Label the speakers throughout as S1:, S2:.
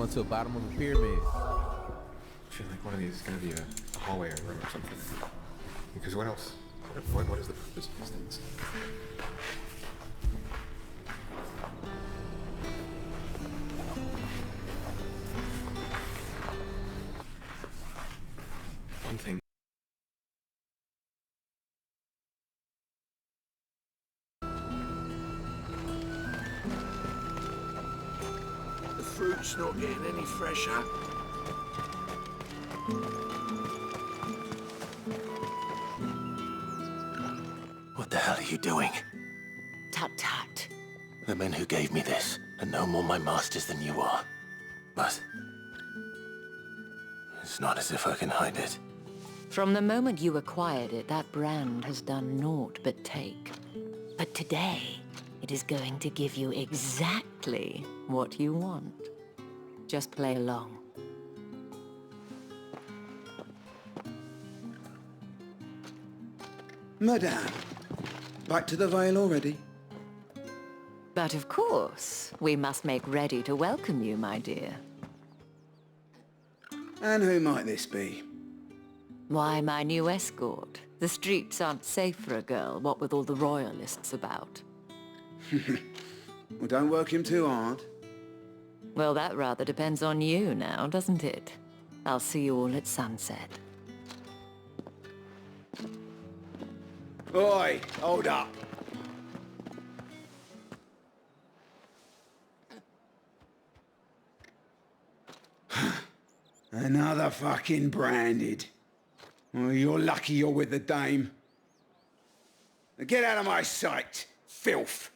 S1: going to the bottom of a pyramid.
S2: I feel like one of these is gonna be a hallway or a room or something. Because what else? What is the purpose of these things? One thing.
S3: The fruit's not getting any fresher.
S4: What the hell are you doing?
S5: Tut tut.
S4: The men who gave me this are no more my masters than you are. But it's not as if I can hide it.
S5: From the moment you acquired it, that brand has done naught but take. But today, it is going to give you exactly what you want. Just play along.
S6: Madame, back to the Vale already?
S5: But of course, we must make ready to welcome you, my dear.
S6: And who might this be?
S5: Why, my new escort. The streets aren't safe for a girl, what with all the royalists about.
S6: Well, don't work him too hard.
S5: Well, that rather depends on you now, doesn't it? I'll see you all at sunset.
S6: Oi, hold up. Another fucking branded. Oh, you're lucky you're with the dame. Now get out of my sight, filth.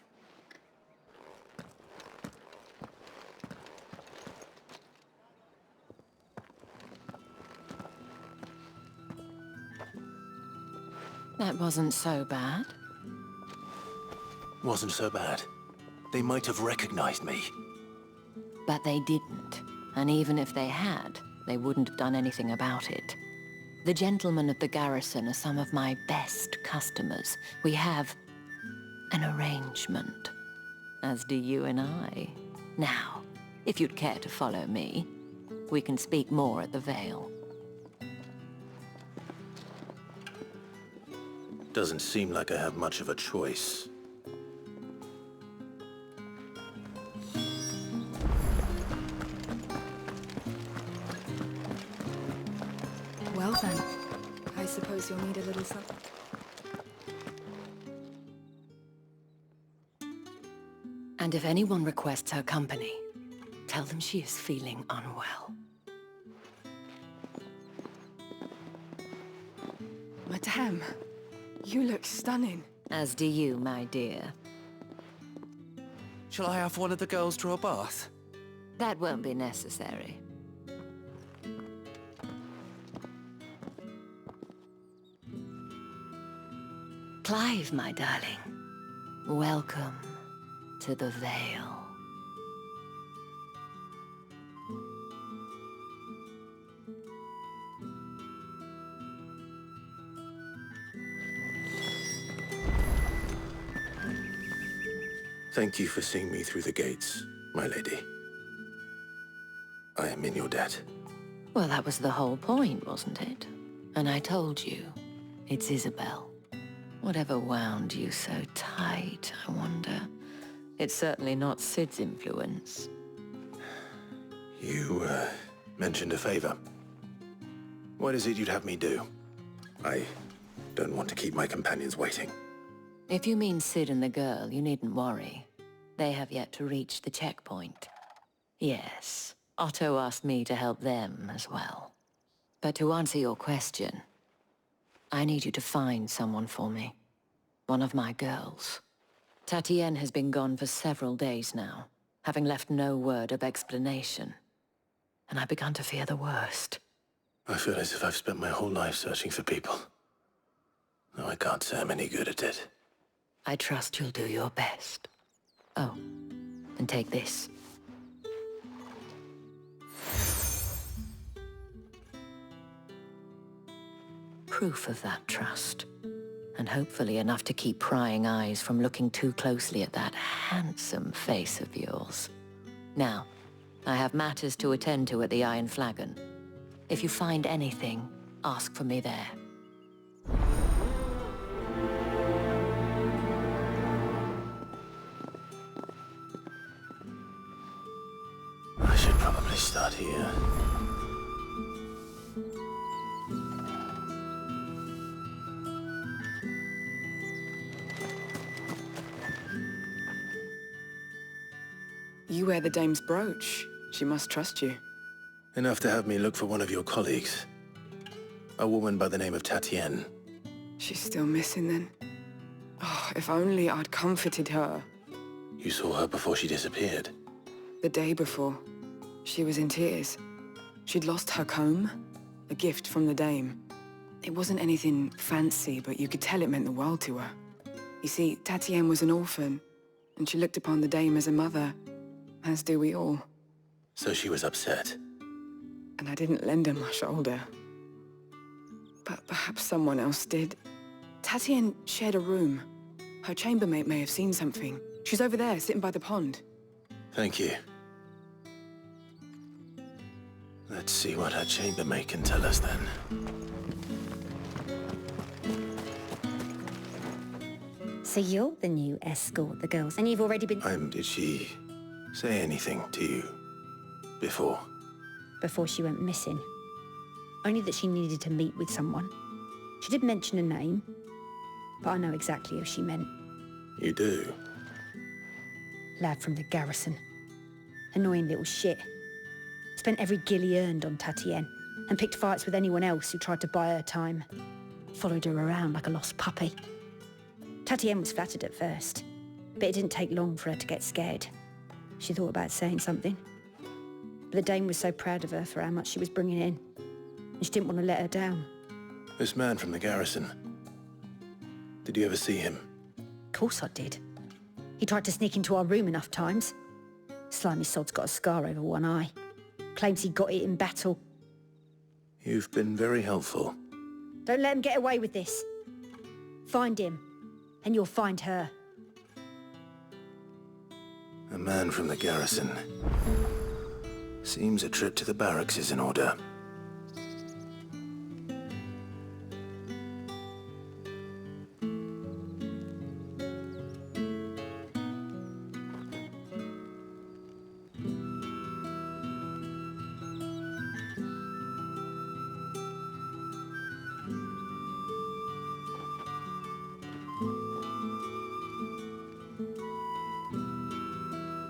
S5: That wasn't so bad.
S4: Wasn't so bad. They might have recognized me.
S5: But they didn't. And even if they had, they wouldn't have done anything about it. The gentlemen of the garrison are some of my best customers. We have an arrangement, as do you and I. Now, if you'd care to follow me, we can speak more at the Vale.
S4: Doesn't seem like I have much of a choice.
S7: Well then, I suppose you'll need a little something.
S5: And if anyone requests her company, tell them she is feeling unwell.
S7: Madame, you look stunning.
S5: As do you, my dear.
S8: Shall I have one of the girls draw a bath?
S5: That won't be necessary. Clive, my darling. Welcome to the Vale.
S4: Thank you for seeing me through the gates, my lady. I am in your debt.
S5: Well, that was the whole point, wasn't it? And I told you, it's Isabel. Whatever wound you so tight, I wonder. It's certainly not Sid's influence.
S4: You, mentioned a favor. What is it you'd have me do? I don't want to keep my companions waiting.
S5: If you mean Sid and the girl, you needn't worry. They have yet to reach the checkpoint. Yes, Otto asked me to help them as well. But to answer your question, I need you to find someone for me. One of my girls. Tatienne has been gone for several days now, having left no word of explanation. And I've begun to fear the worst.
S4: I feel as if I've spent my whole life searching for people. No, I can't say I'm any good at it.
S5: I trust you'll do your best. Oh, and take this. Proof of that trust. And hopefully enough to keep prying eyes from looking too closely at that handsome face of yours. Now, I have matters to attend to at the Iron Flagon. If you find anything, ask for me there.
S4: I should probably start here.
S1: You wear the dame's brooch. She must trust you.
S4: Enough to have me look for one of your colleagues. A woman by the name of Tatienne.
S1: She's still missing then. Oh, if only I'd comforted her.
S4: You saw her before she disappeared.
S1: The day before, she was in tears. She'd lost her comb, a gift from the dame. It wasn't anything fancy, but you could tell it meant the world to her. You see, Tatienne was an orphan, and she looked upon the dame as a mother, as do we all.
S4: So she was upset.
S1: And I didn't lend her my shoulder. But perhaps someone else did. Tatienne shared a room. Her chambermaid may have seen something. She's over there, sitting by the pond.
S4: Thank you. Let's see what her chambermaid can tell us then.
S9: So you're the new escort, the girls, and you've already been...
S4: Did she say anything to you before?
S9: Before she went missing. Only that she needed to meet with someone. She did mention a name, but I know exactly who she meant.
S4: You do?
S9: Lad from the garrison. Annoying little shit. Spent every guil he earned on Tatienne, and picked fights with anyone else who tried to buy her time. Followed her around like a lost puppy. Tatienne was flattered at first, but it didn't take long for her to get scared. She thought about saying something. But the dame was so proud of her for how much she was bringing in, and she didn't want to let her down.
S4: This man from the garrison. Did you ever see him?
S9: Of course I did. He tried to sneak into our room enough times. Slimy sod's got a scar over one eye. Claims he got it in battle.
S4: You've been very helpful.
S9: Don't let him get away with this. Find him, and you'll find her.
S4: A man from the garrison. Seems a trip to the barracks is in order.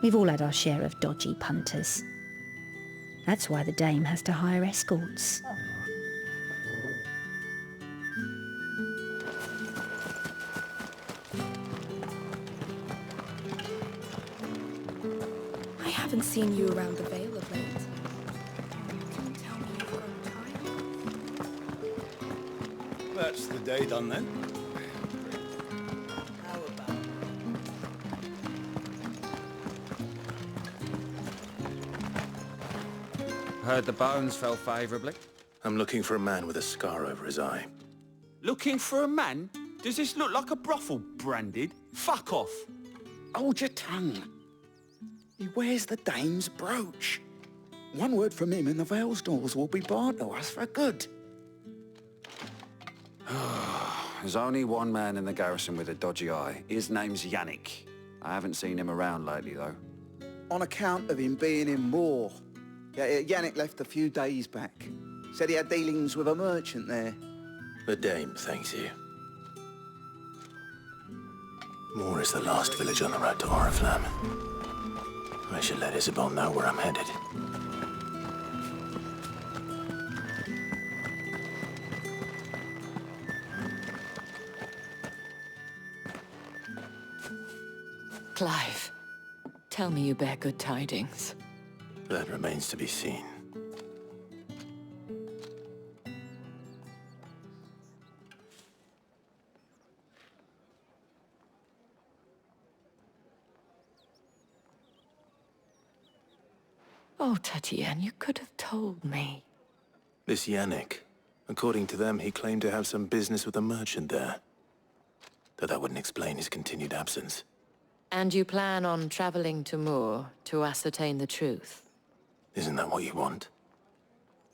S9: We've all had our share of dodgy punters. That's why the dame has to hire escorts.
S7: I haven't seen you around the Vale of late. Can you tell me you've grown tired?
S6: That's the day done then.
S7: How about
S8: Heard the bones fell favourably.
S4: I'm looking for a man with a scar over his eye.
S10: Looking for a man? Does this look like a brothel, Branded? Fuck off.
S6: Hold your tongue. He wears the dame's brooch. One word from him and the Vale's doors will be barred to us for good.
S8: There's only one man in the garrison with a dodgy eye. His name's Yannick. I haven't seen him around lately, though.
S11: On account of him being in war. Yeah, Yannick left a few days back. Said he had dealings with a merchant there.
S4: The dame thanks you. Moor is the last village on the road to Oriflamme. I should let Isabel know where I'm headed.
S5: Clive, tell me you bear good tidings.
S4: That remains to be seen.
S5: Oh, Tatienne, you could have told me.
S4: This Yannick, according to them, he claimed to have some business with a merchant there. Though that wouldn't explain his continued absence.
S5: And you plan on traveling to Moor to ascertain the truth?
S4: Isn't that what you want?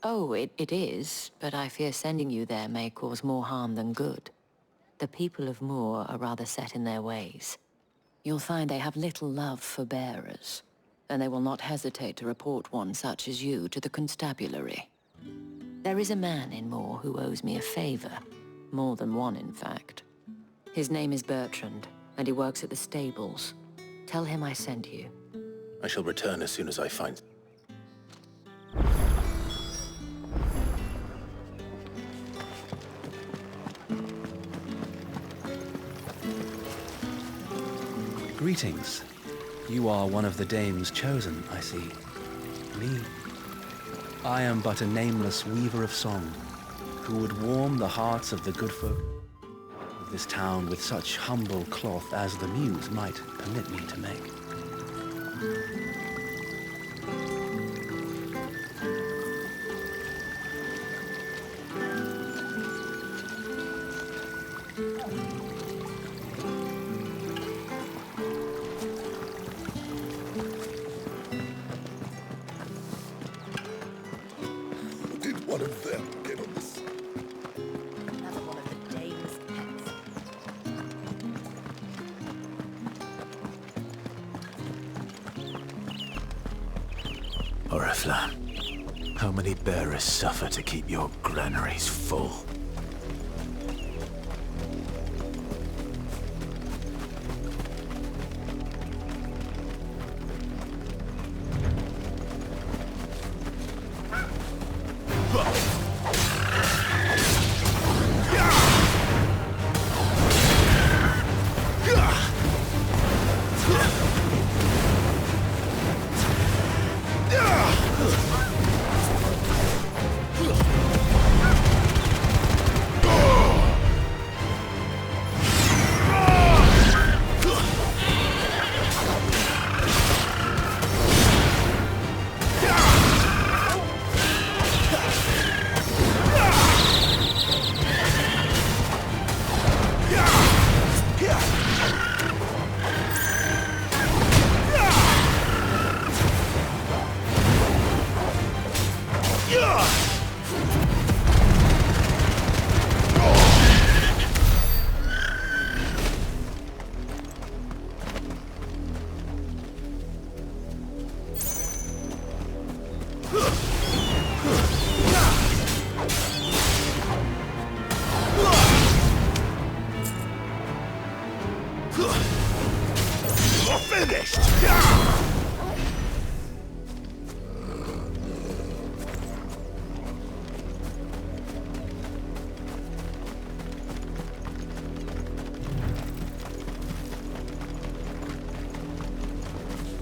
S5: Oh, it is, but I fear sending you there may cause more harm than good. The people of Moor are rather set in their ways. You'll find they have little love for bearers, and they will not hesitate to report one such as you to the constabulary. There is a man in Moor who owes me a favor. More than one, in fact. His name is Bertrand, and he works at the stables. Tell him I sent you.
S4: I shall return as soon as I find...
S12: Greetings. You are one of the dames chosen, I see. Me? I am but a nameless weaver of song, who would warm the hearts of the good folk of this town with such humble cloth as the muse might permit me to make.
S4: Did one of them get on this?
S9: Another one of the dame's pets.
S4: Oriflamme, how many bearers suffer to keep your granaries full?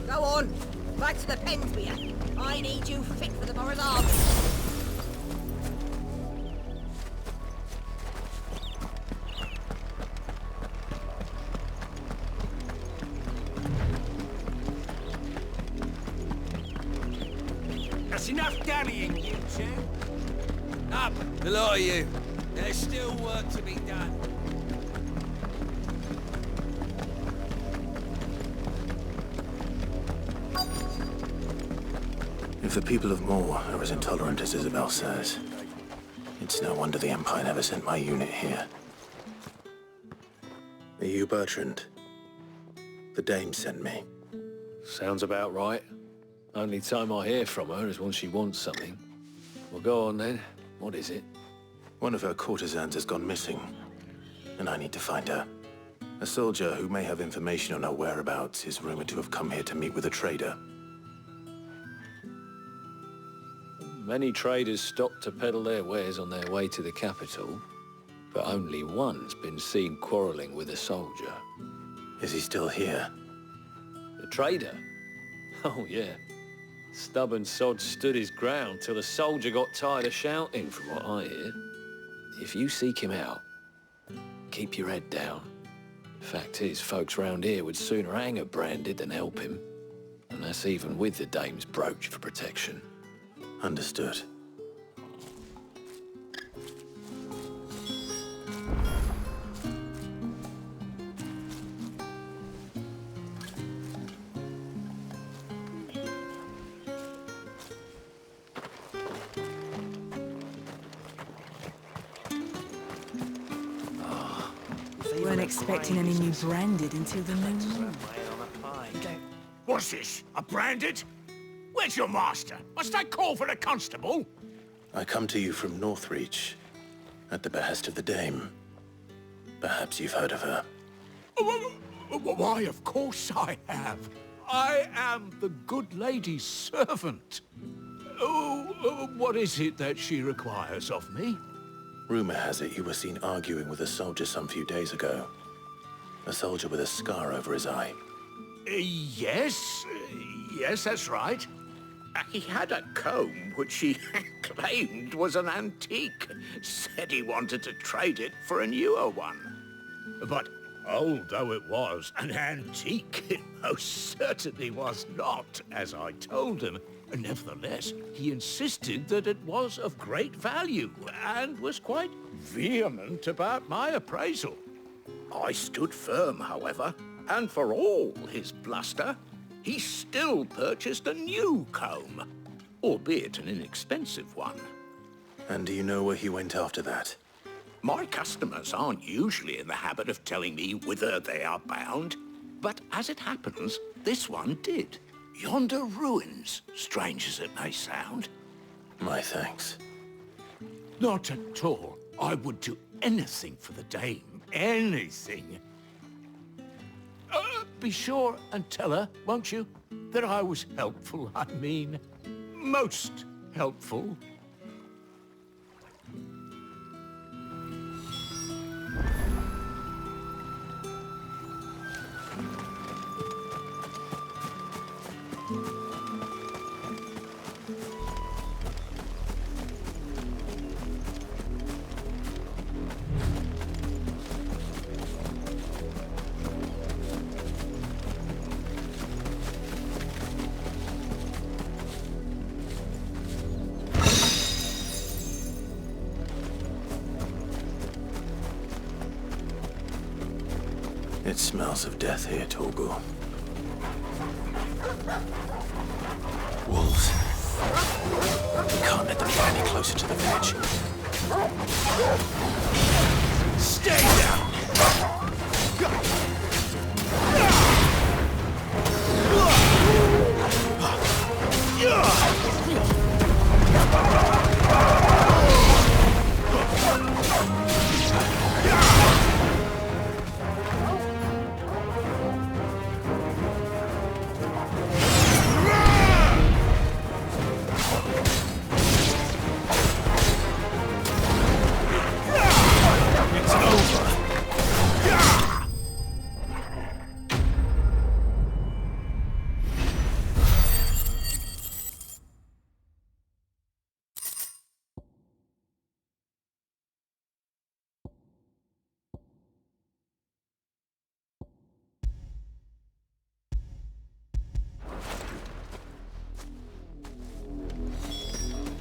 S13: Go on! Back to the pens with you. I need you fit for the morrow's army.
S10: That's enough dallying, you two. Up, the lot of you. There's still work to be done.
S4: If the people of Moor are as intolerant as Isabel says, it's no wonder the Empire never sent my unit here. Are you Bertrand? The dame sent me.
S14: Sounds about right. Only time I hear from her is when she wants something. Well, go on then. What is it?
S4: One of her courtesans has gone missing, and I need to find her. A soldier who may have information on her whereabouts is rumored to have come here to meet with a trader.
S14: Many traders stop to peddle their wares on their way to the capital, but only one's been seen quarreling with a soldier.
S4: Is he still here?
S14: The trader? Oh, yeah. Stubborn sod stood his ground till the soldier got tired of shouting, from what I hear. If you seek him out, keep your head down. Fact is, folks round here would sooner hang a branded than help him. And that's even with the dame's brooch for protection.
S4: Understood.
S1: expecting any new branded until the new moon.
S3: What's this? A branded? Where's your master? Must I call for the constable?
S4: I come to you from Northreach, at the behest of the Dame. Perhaps you've heard of her.
S3: Why, of course I have. I am the good lady's servant. What is it that she requires of me?
S4: Rumor has it you were seen arguing with a soldier some few days ago. A soldier with a scar over his eye.
S3: Yes, that's right. He had a comb which he claimed was an antique. Said he wanted to trade it for a newer one. But old though it was, an antique it most certainly was not, as I told him. Nevertheless, he insisted that it was of great value and was quite vehement about my appraisal. I stood firm, however, and for all his bluster, he still purchased a new comb, albeit an inexpensive one.
S4: And do you know where he went after that?
S3: My customers aren't usually in the habit of telling me whither they are bound, but as it happens, this one did. Yonder ruins, strange as it may sound.
S4: My thanks.
S3: Not at all. I would do anything for the Dame. Anything. Be sure and tell her, won't you, that I was helpful, I mean, most helpful.
S4: It smells of death here, Torgor. Wolves. We can't let them get any closer to the village.
S3: Stay down!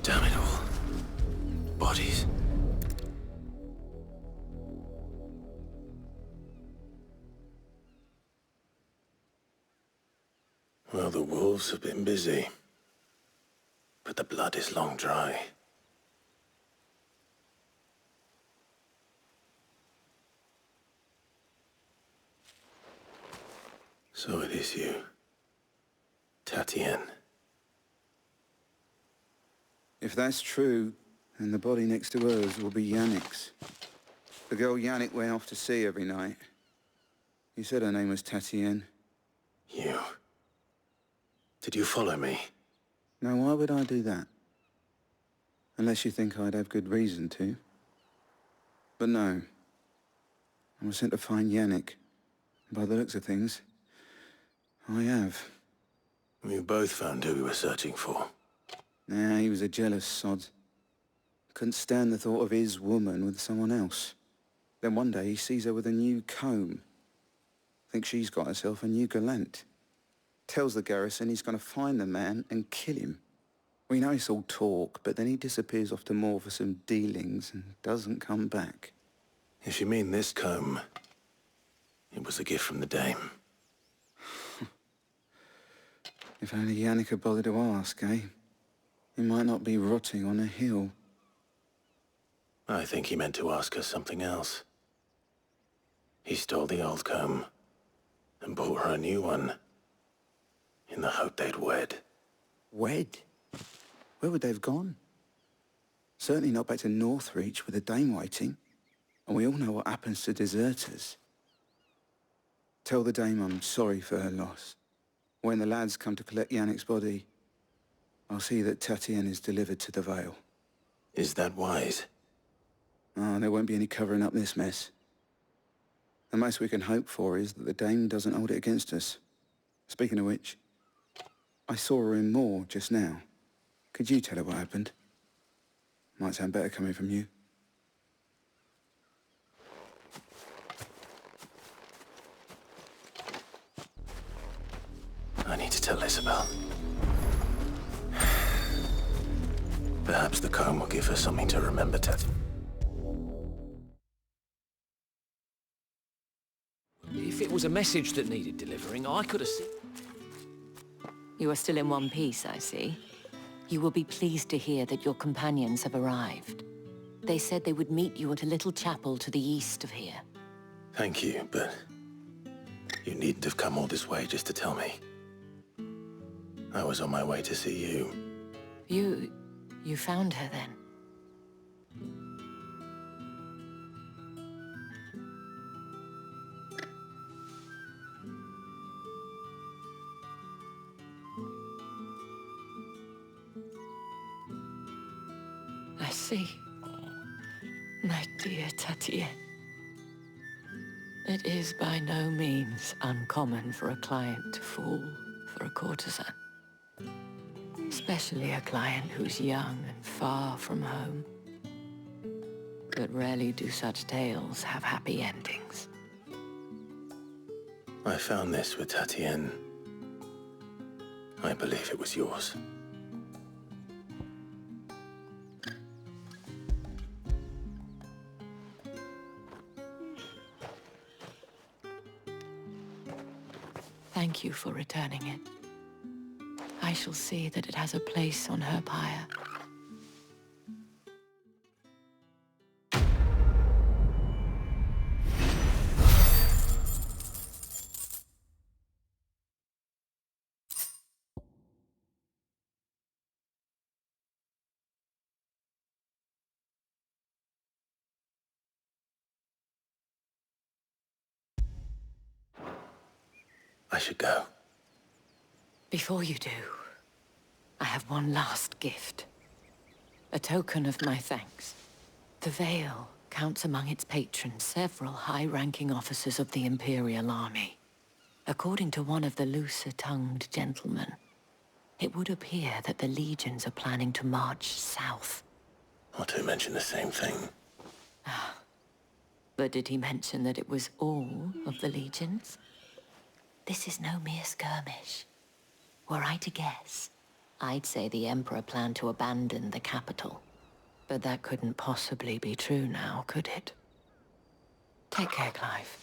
S4: Damn it all. Bodies. Well, the wolves have been busy. But the blood is long dry. So it is you, Tatien.
S6: If that's true, then the body next to hers will be Yannick's. The girl Yannick went off to sea every night. He said her name was Tatien.
S4: You? Did you follow me?
S6: Now, why would I do that? Unless you think I'd have good reason to. But no. I was sent to find Yannick. By the looks of things, I have.
S4: We both found who we were searching for.
S6: Nah, he was a jealous sod. Couldn't stand the thought of his woman with someone else. Then one day he sees her with a new comb. Thinks she's got herself a new gallant. Tells the garrison he's going to find the man and kill him. We know it's all talk, but then he disappears off to Moor for some dealings and doesn't come back.
S4: If you mean this comb, it was a gift from the Dame.
S6: If only Yannick had bothered to ask, eh? He might not be rotting on a hill.
S4: I think he meant to ask her something else. He stole the old comb and bought her a new one in the hope they'd wed.
S6: Wed? Where would they have gone? Certainly not back to Northreach with a dame waiting. And we all know what happens to deserters. Tell the dame I'm sorry for her loss. When the lads come to collect Yannick's body, I'll see that Tatienne is delivered to the Vale.
S4: Is that wise?
S6: Oh, there won't be any covering up this mess. The most we can hope for is that the dame doesn't hold it against us. Speaking of which, I saw her in Moor just now. Could you tell her what happened? Might sound better coming from you.
S4: I need to tell Isabel. Perhaps the comb will give her something to remember, Ted.
S14: If it was a message that needed delivering, I could have seen...
S5: You are still in one piece, I see. You will be pleased to hear that your companions have arrived. They said they would meet you at a little chapel to the east of here.
S4: Thank you, but you needn't have come all this way just to tell me. I was on my way to see you.
S5: You found her then? I see. My dear Tatienne. It is by no means uncommon for a client to fall for a courtesan. Especially a client who's young and far from home. But rarely do such tales have happy endings.
S4: I found this with Tatienne. I believe it was yours.
S5: Thank you for returning it. I shall see that it has a place on her pyre.
S4: I should go.
S5: Before you do, I have one last gift. A token of my thanks. The Vale counts among its patrons several high-ranking officers of the Imperial Army. According to one of the looser-tongued gentlemen, it would appear that the legions are planning to march south.
S4: Otto mentioned the same thing.
S5: But did he mention that it was all of the legions? This is no mere skirmish. Were I to guess, I'd say the Emperor planned to abandon the capital. But that couldn't possibly be true now, could it? Take care, Clive.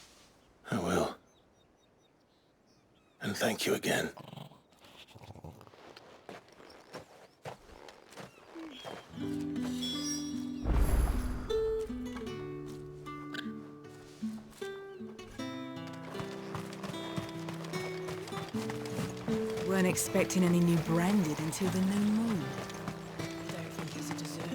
S4: I will. And thank you again.
S1: Weren't expecting any new branded until the new moon. Don't think he's a deserter.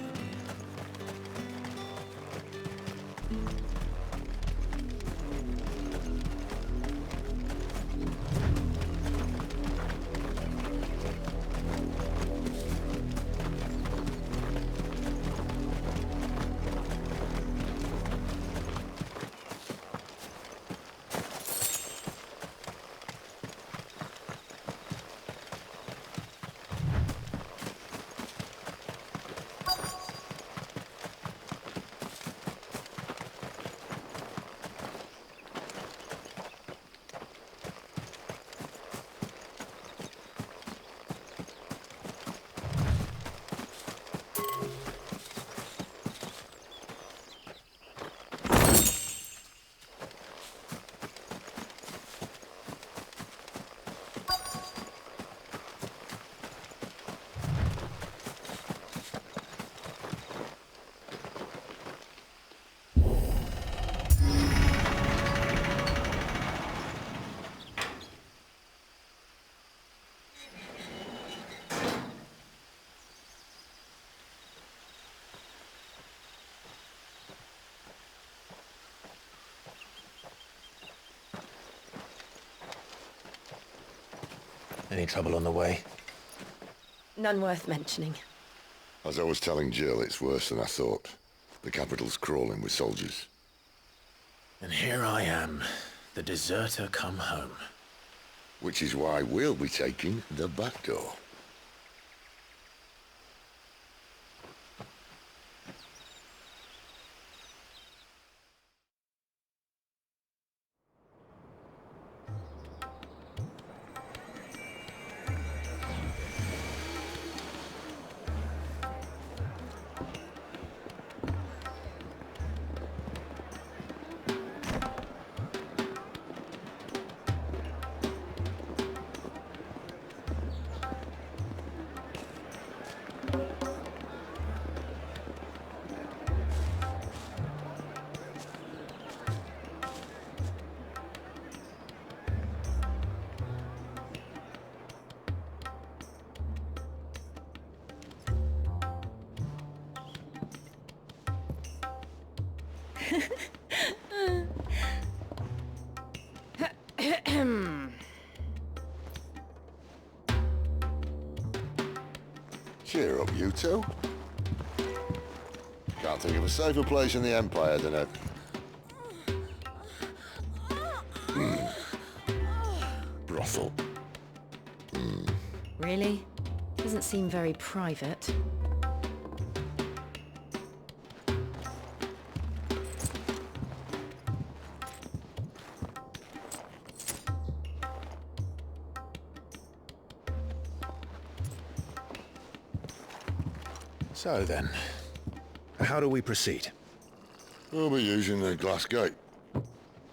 S4: Any trouble on the way?
S9: None worth mentioning.
S15: As I was telling Jill, it's worse than I thought. The capital's crawling with soldiers.
S4: And here I am, the deserter come home.
S15: Which is why we'll be taking the back door. Cheer up, you two. Can't think of a safer place in the Empire than a... brothel.
S9: Really? Doesn't seem very private.
S4: So then, how do we proceed?
S15: We'll be using the glass gate.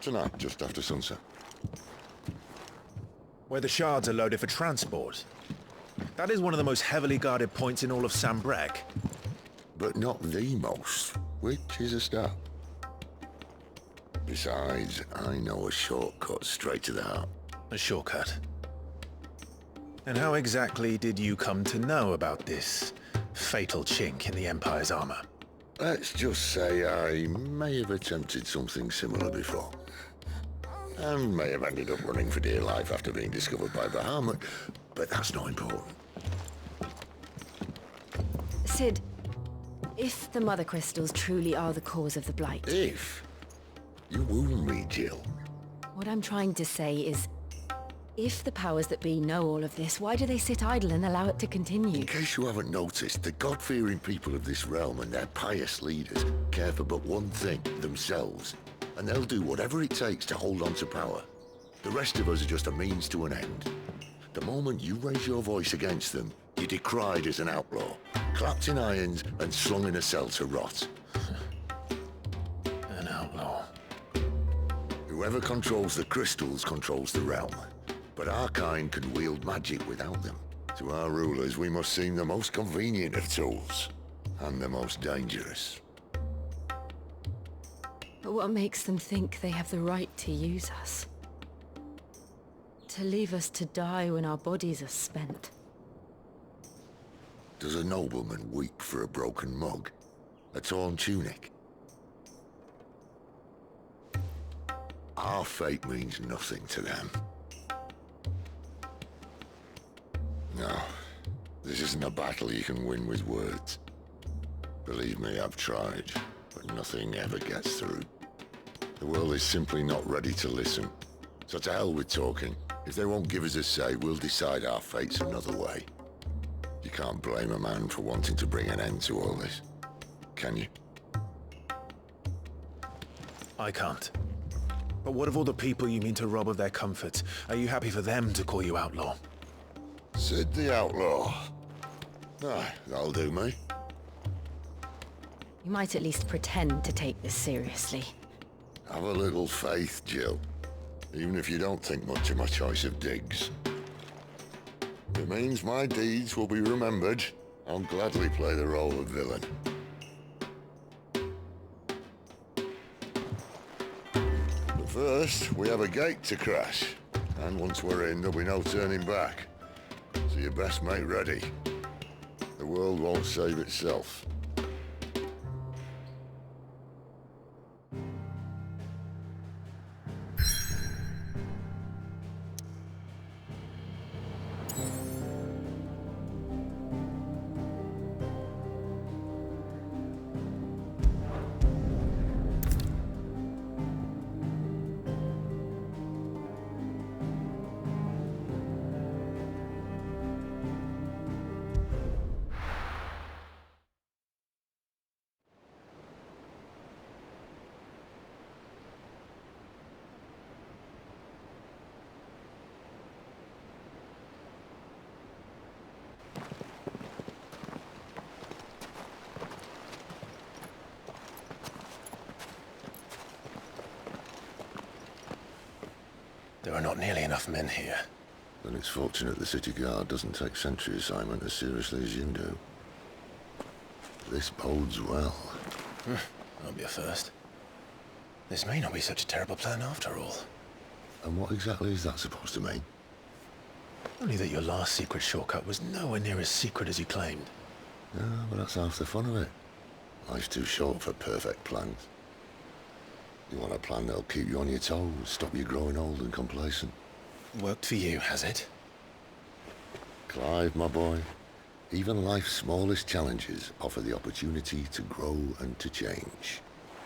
S15: Tonight, just after sunset.
S4: Where the shards are loaded for transport. That is one of the most heavily guarded points in all of Sambrek.
S15: But not the most, which is a start. Besides, I know a shortcut straight to the heart.
S4: A shortcut? And how exactly did you come to know about this fatal chink in the Empire's armor?
S15: Let's just say I may have attempted something similar before. And may have ended up running for dear life after being discovered by Bahamut, but that's not important.
S9: Sid, if the Mother Crystals truly are the cause of the Blight...
S15: If? You wound me, Jill.
S9: What I'm trying to say is, if the powers that be know all of this, why do they sit idle and allow it to continue?
S15: In case you haven't noticed, the God-fearing people of this realm and their pious leaders care for but one thing, themselves. And they'll do whatever it takes to hold on to power. The rest of us are just a means to an end. The moment you raise your voice against them, you're decried as an outlaw, clapped in irons and slung in a cell to rot.
S4: An outlaw.
S15: Whoever controls the crystals controls the realm. But our kind can wield magic without them. To our rulers, we must seem the most convenient of tools, and the most dangerous.
S9: But what makes them think they have the right to use us? To leave us to die when our bodies are spent?
S15: Does a nobleman weep for a broken mug? A torn tunic? Our fate means nothing to them. No, this isn't a battle you can win with words. Believe me, I've tried, but nothing ever gets through. The world is simply not ready to listen. So to hell with talking. If they won't give us a say, we'll decide our fates another way. You can't blame a man for wanting to bring an end to all this, can you?
S4: I can't. But what of all the people you mean to rob of their comforts? Are you happy for them to call you outlaw?
S15: Sid the Outlaw. Ah, that'll do me.
S9: You might at least pretend to take this seriously.
S15: Have a little faith, Jill. Even if you don't think much of my choice of digs. If it means my deeds will be remembered, I'll gladly play the role of villain. But first, we have a gate to crash. And once we're in, there'll be no turning back. So you best make ready. The world won't save itself.
S4: There are not nearly enough men here.
S15: Then it's fortunate the city guard doesn't take sentry assignment as seriously as you do. This bodes well.
S4: That'll be a first. This may not be such a terrible plan after all.
S15: And what exactly is that supposed to mean?
S4: Only that your last secret shortcut was nowhere near as secret as you claimed.
S15: Yeah, but that's half the fun of it. Life's too short for perfect plans. You want a plan that'll keep you on your toes, stop you growing old and complacent.
S4: Worked for you, has it?
S15: Clive, my boy, even life's smallest challenges offer the opportunity to grow and to change.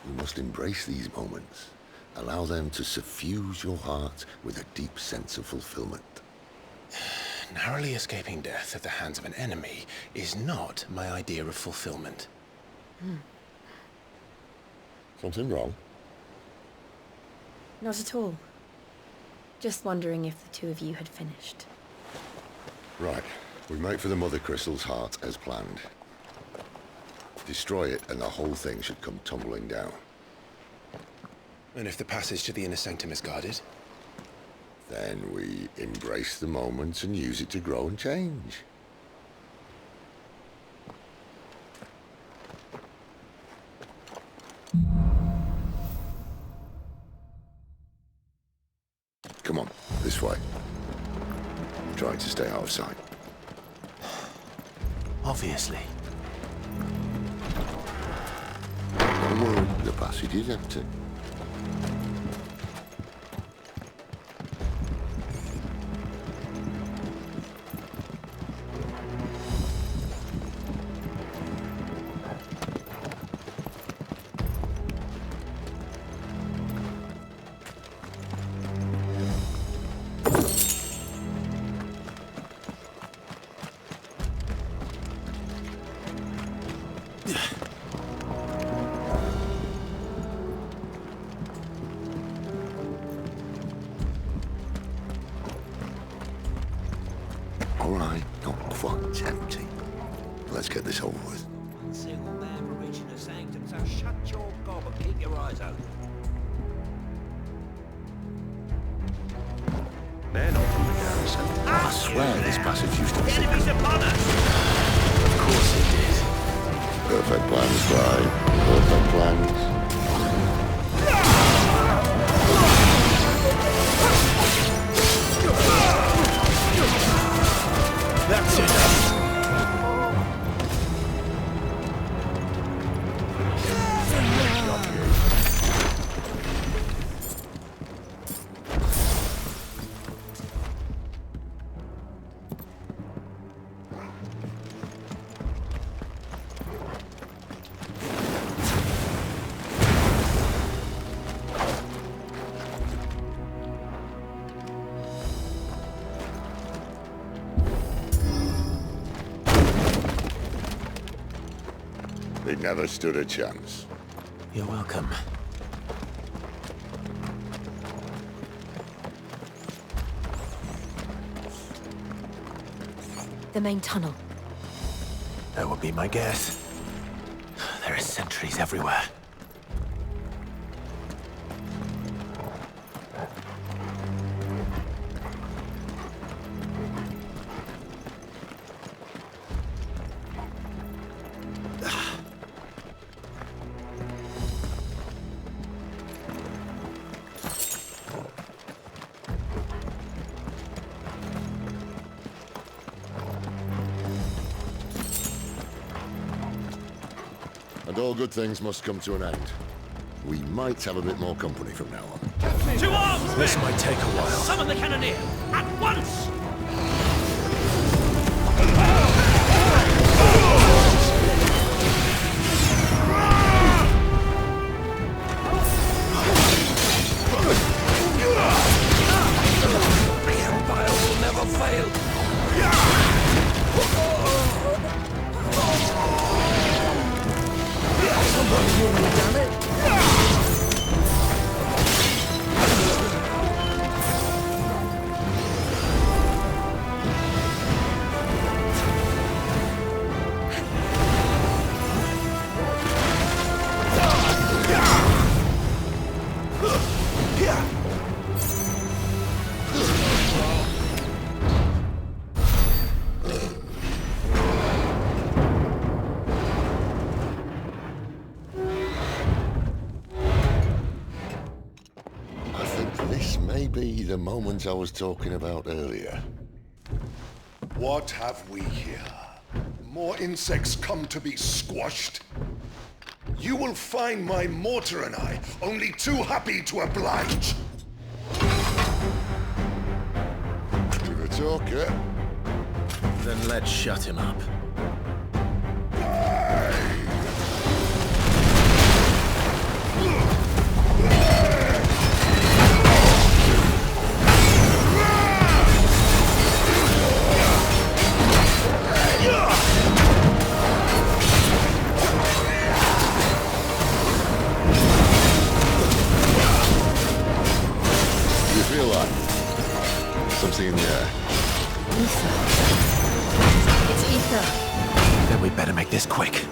S15: You must embrace these moments. Allow them to suffuse your heart with a deep sense of fulfillment.
S4: Narrowly escaping death at the hands of an enemy is not my idea of fulfillment.
S15: Something wrong?
S7: Not at all. Just wondering if the two of you had finished.
S15: Right. We make for the Mother Crystal's heart as planned. Destroy it and the whole thing should come tumbling down.
S4: And if the passage to the inner sanctum is guarded?
S15: Then we embrace the moment and use it to grow and change. Come on, this way. Trying to stay out of sight.
S4: Obviously.
S15: Don't worry, the passage is empty. All right, not quite empty. Let's get this over with.
S10: One single man for reaching the sanctum, so shut your gob and keep your eyes open.
S15: They're not from the garrison. I swear this passage used to be...
S10: The enemy's upon us!
S4: Of course it did.
S15: Perfect plans, Clive. Perfect plans.
S4: That's enough.
S15: They never stood a chance.
S4: You're welcome.
S9: The main tunnel.
S4: That would be my guess. There are sentries everywhere.
S15: And all good things must come to an end. We might have a bit more company from now on.
S10: To arms,
S4: This
S10: men!
S4: might take a while.
S10: Summon the cannoneer! At once!
S14: The Empire will never fail.
S15: be the moment I was talking about earlier.
S16: What have we here? More insects come to be squashed? You will find my mortar and I only too happy to oblige.
S15: Give a talker.
S4: Then let's shut him up.
S15: Something in the air.
S9: Ether. It's ether.
S4: Then we better make this quick.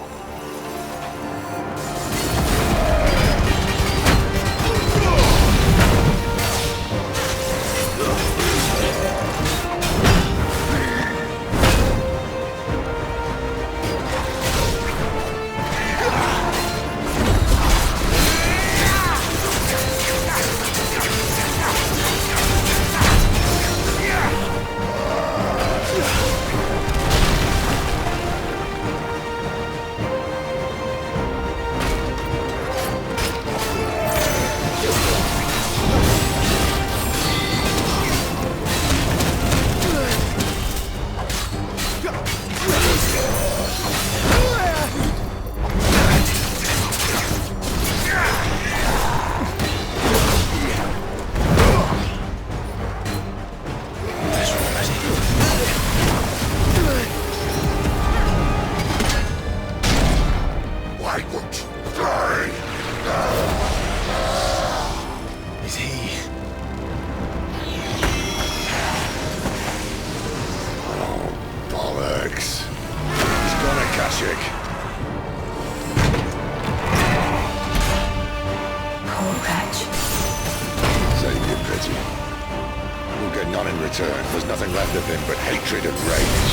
S15: There's nothing left of him but hatred and rage.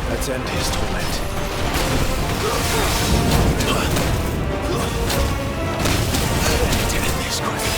S4: Let's end his torment. To end this quick.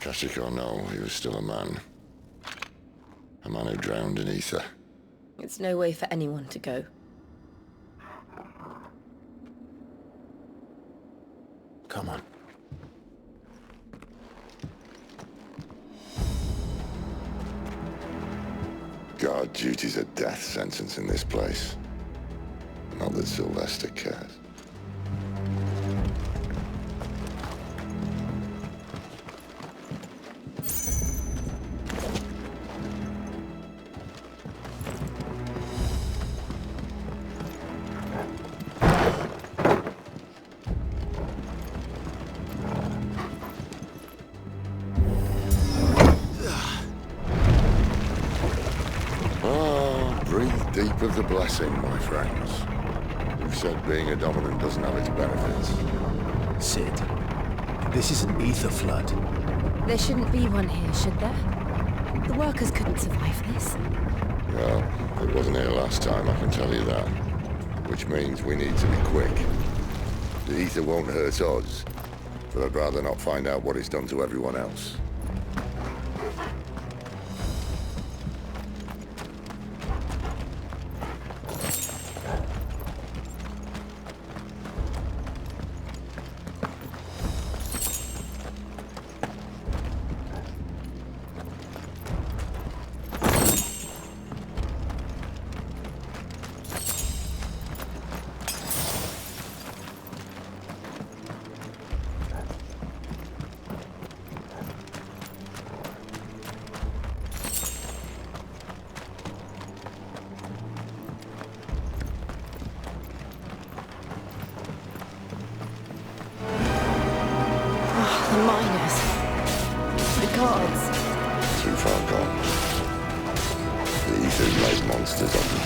S15: Tragic or no, he was still a man. A man who drowned in ether.
S7: It's no way for anyone to go.
S4: Come on.
S15: Guard duty's a death sentence in this place. Not that Sylvester cares. Deep of the blessing, my friends. Who said being a dominant doesn't have its benefits?
S4: Sid, this is an ether flood.
S7: There shouldn't be one here, should there? The workers couldn't survive this.
S15: Well, it wasn't here last time, I can tell you that. Which means we need to be quick. The ether won't hurt us, but I'd rather not find out what it's done to everyone else.
S7: The miners. The guards.
S15: Too far gone. The ether's made monsters of them.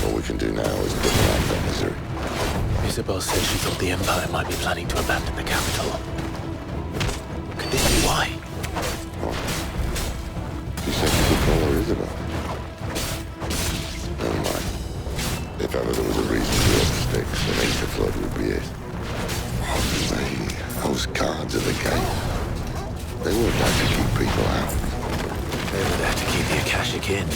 S15: All we can do now is put them out of their misery.
S4: Isabel said she thought the Empire might be planning to abandon the capital. Could this be why?
S15: What? You said you could call her Isabel. Never mind. If ever there was a reason to up sticks, an ether flood would be it. Those guards at the gate. They weren't there to keep people out.
S4: They were there to keep the Akashic in.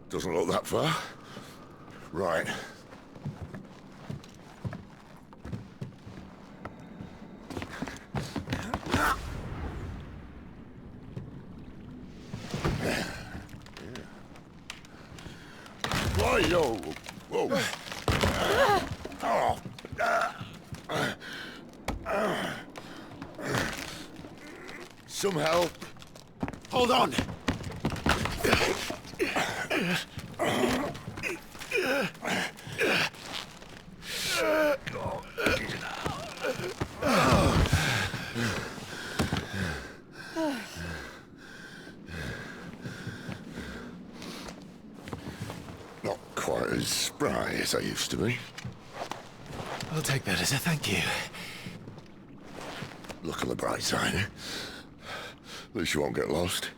S15: Doesn't look that far. Right. Whoa, whoa. Some help.
S4: Hold on!
S15: quite as spry as I used to be.
S10: I'll take that as a thank you.
S15: Look on the bright side, eh? At least you won't get lost.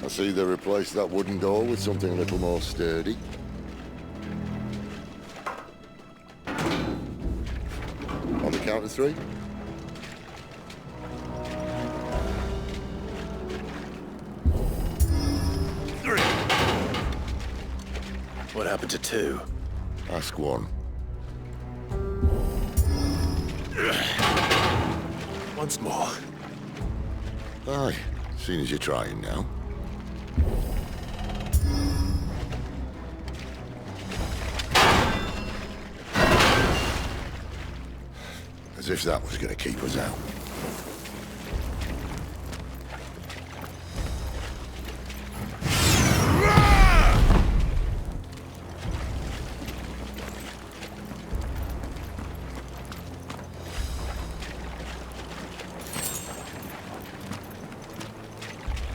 S15: I see they replaced that wooden door with something a little more sturdy. On the count of 3?
S4: What happened to 2?
S15: Ask 1.
S4: Once more.
S15: Aye, seeing as you're trying now. As if that was going to keep us out.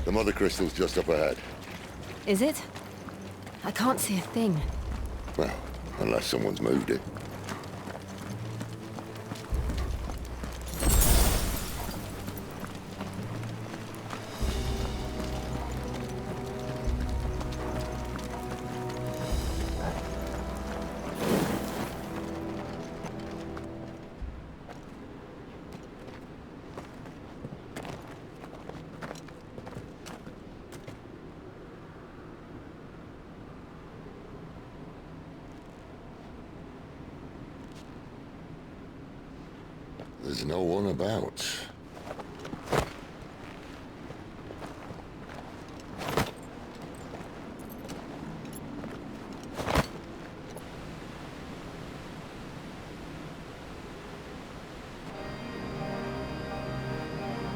S15: The mother crystal's just up ahead.
S9: Is it? I can't see a thing.
S15: Well, unless someone's moved it. There's no one about.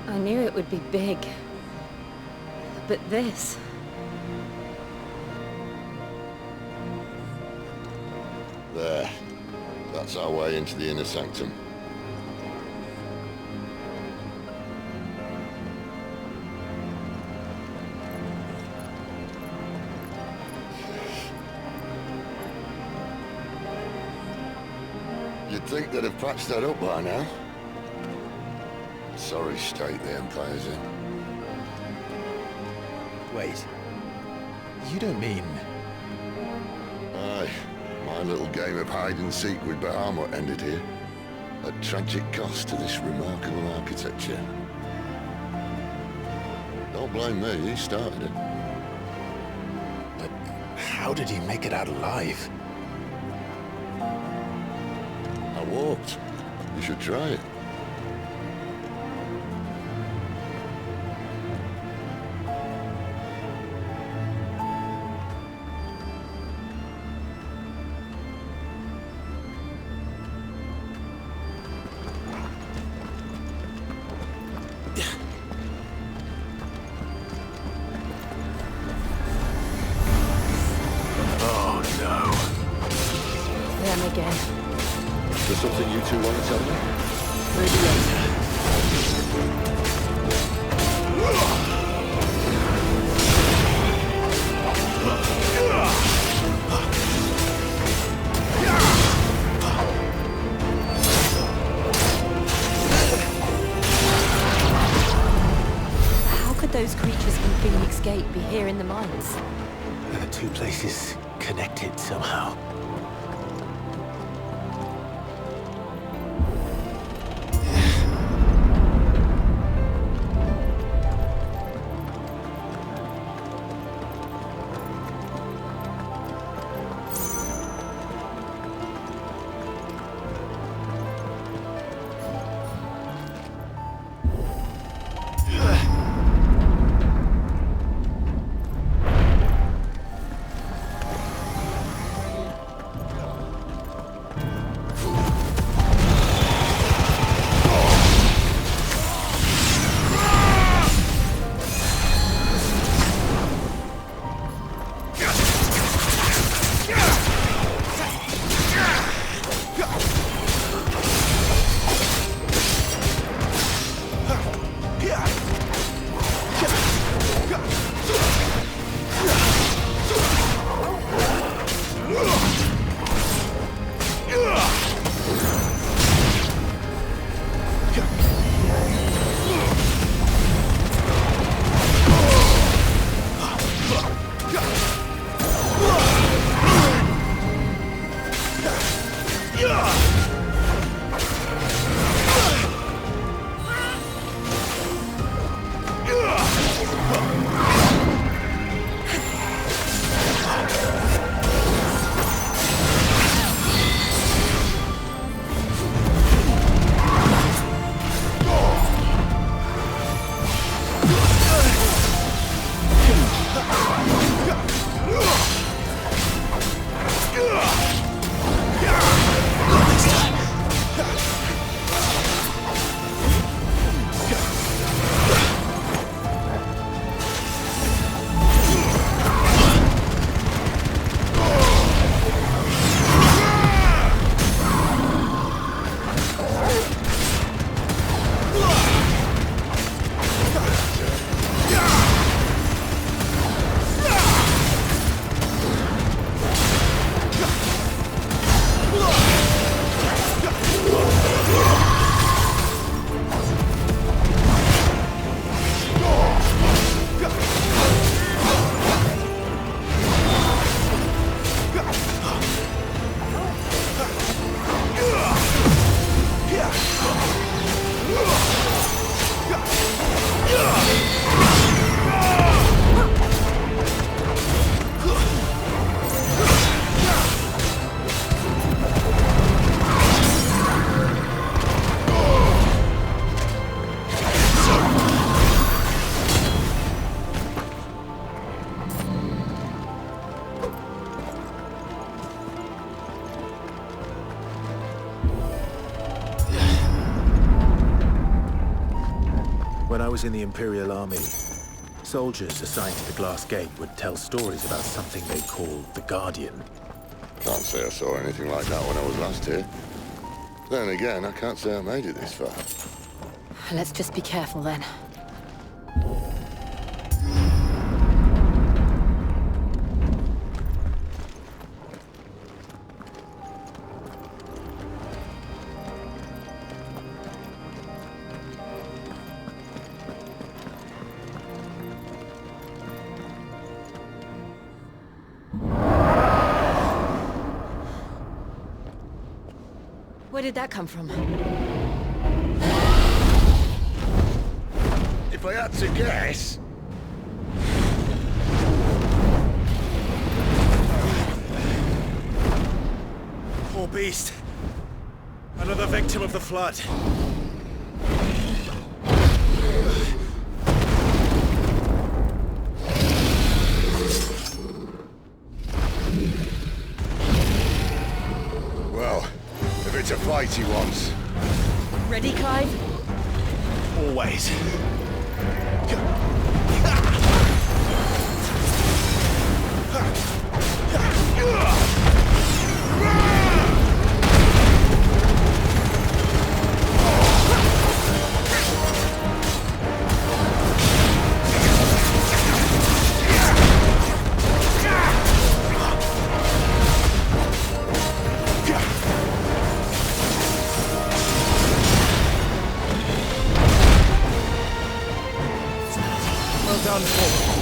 S9: I knew it would be big. But this...
S15: There. That's our way into the inner sanctum. You'd think they'd have patched that up by now. Sorry state the Empire's in.
S2: Wait. You don't mean...
S15: Aye. My little game of hide-and-seek with Bahamut ended here. A tragic cost to this remarkable architecture. Don't blame me, he started it.
S4: But how did he make it out alive?
S15: I walked. You should try it.
S9: Them again.
S15: Is there something you two want to tell me?
S9: How could those creatures from Phoenix Gate be here in the mines?
S4: The 2 places connected somehow. When I was in the Imperial Army, soldiers assigned to the Glass Gate would tell stories about something they called the Guardian.
S15: Can't say I saw anything like that when I was last here. Then again, I can't say I made it this far.
S9: Let's just be careful then. Where did that come from?
S16: If I had to guess...
S17: Poor beast. Another victim of the flood.
S16: Well, if it's a fight he wants.
S9: Ready, Clive?
S17: Always. Well done, Paul.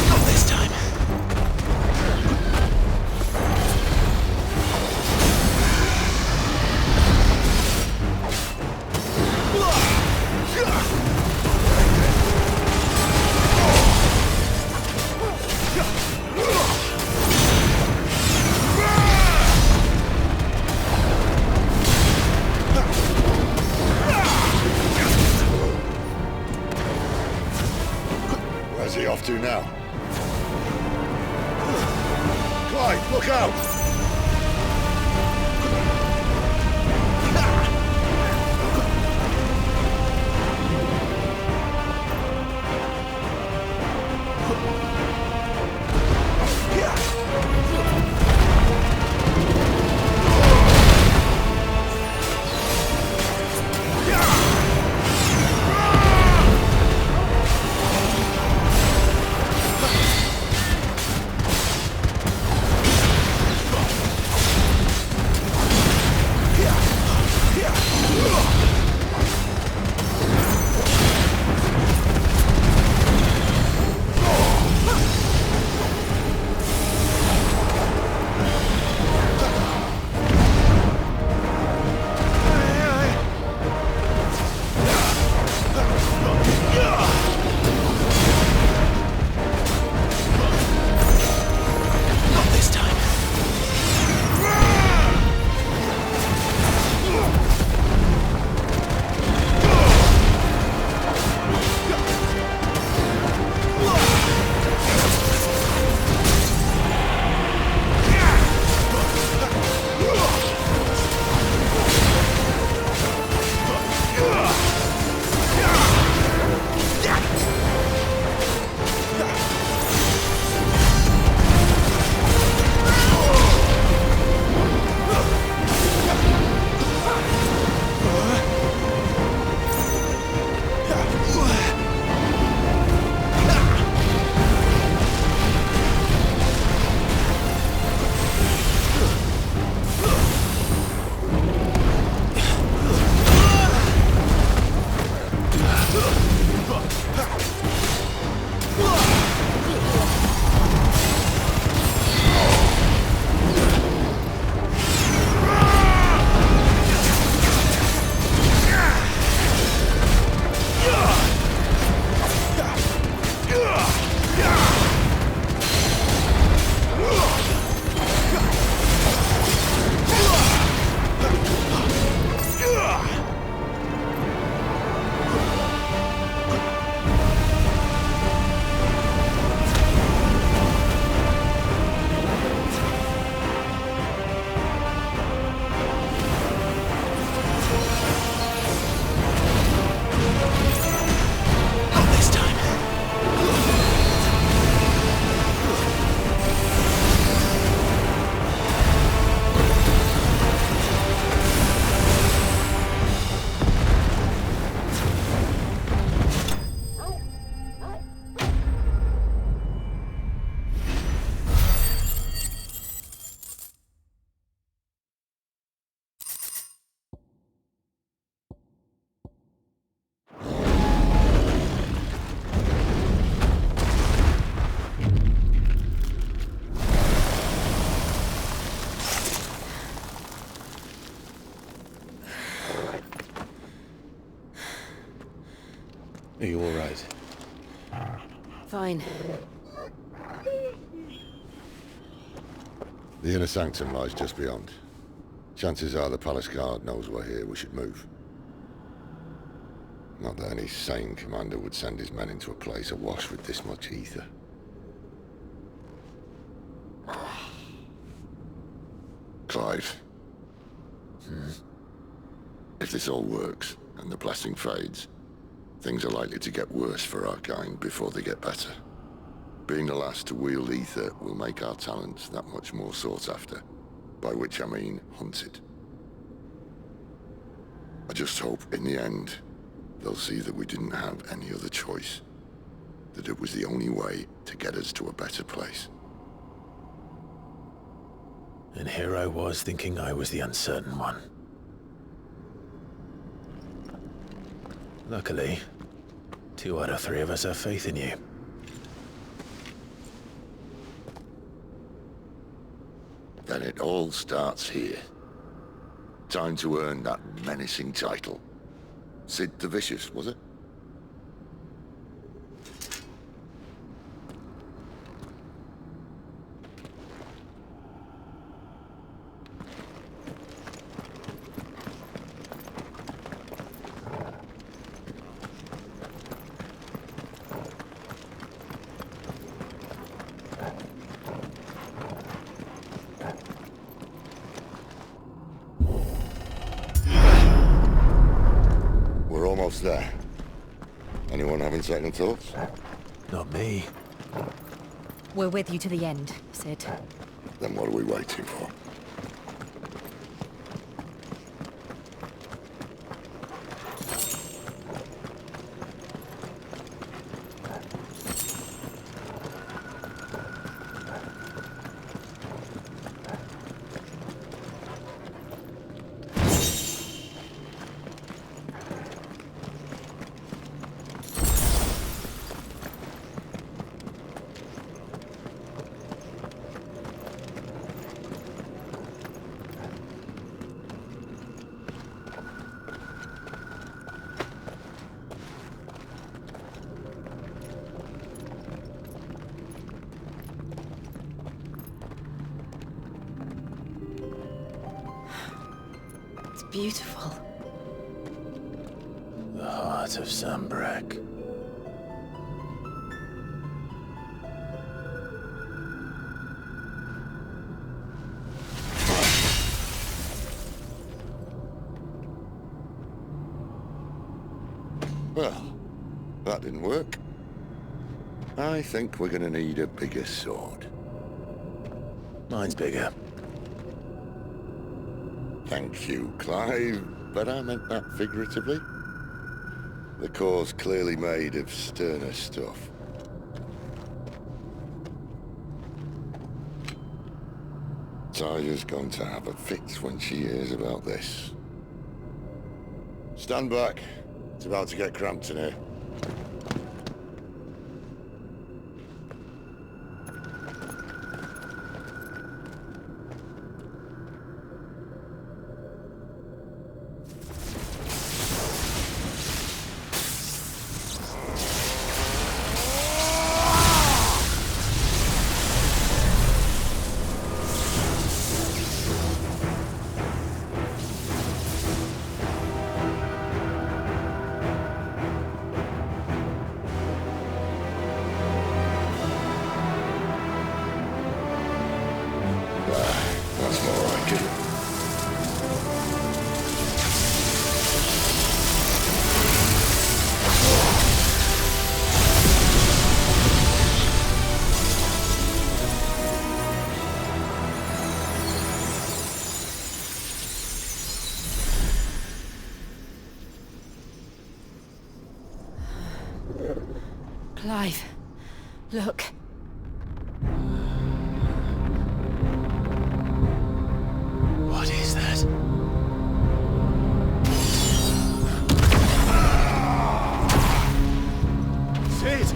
S17: Not this time.
S16: Where's he off to now? Clive, look out!
S12: Are you all right?
S13: Fine.
S15: The inner sanctum lies just beyond. Chances are the palace guard knows we're here. We should move. Not that any sane commander would send his men into a place awash with this much ether. Clive. If this all works, and the blessing fades, things are likely to get worse for our kind before they get better. Being the last to wield ether will make our talents that much more sought after, by which I mean hunted. I just hope, in the end, they'll see that we didn't have any other choice, that it was the only way to get us to a better place.
S4: And here I was thinking I was the uncertain one. Luckily, 2 out of 3 of us have faith in you.
S15: Then it all starts here. Time to earn that menacing title. Sid the Vicious, was it? We're almost there. Anyone having second thoughts?
S4: Not me.
S9: We're with you to the end, Sid.
S15: Then what are we waiting for?
S9: Beautiful.
S4: The heart of Zambrak.
S15: Well, that didn't work. I think we're gonna need a bigger sword.
S4: Mine's bigger.
S15: Thank you, Clive, but I meant that figuratively. The core's clearly made of sterner stuff. Tyler's going to have a fit when she hears about this. Stand back. It's about to get cramped in here. That's more like it.
S9: Clive, look.
S4: What is that?
S17: Sid!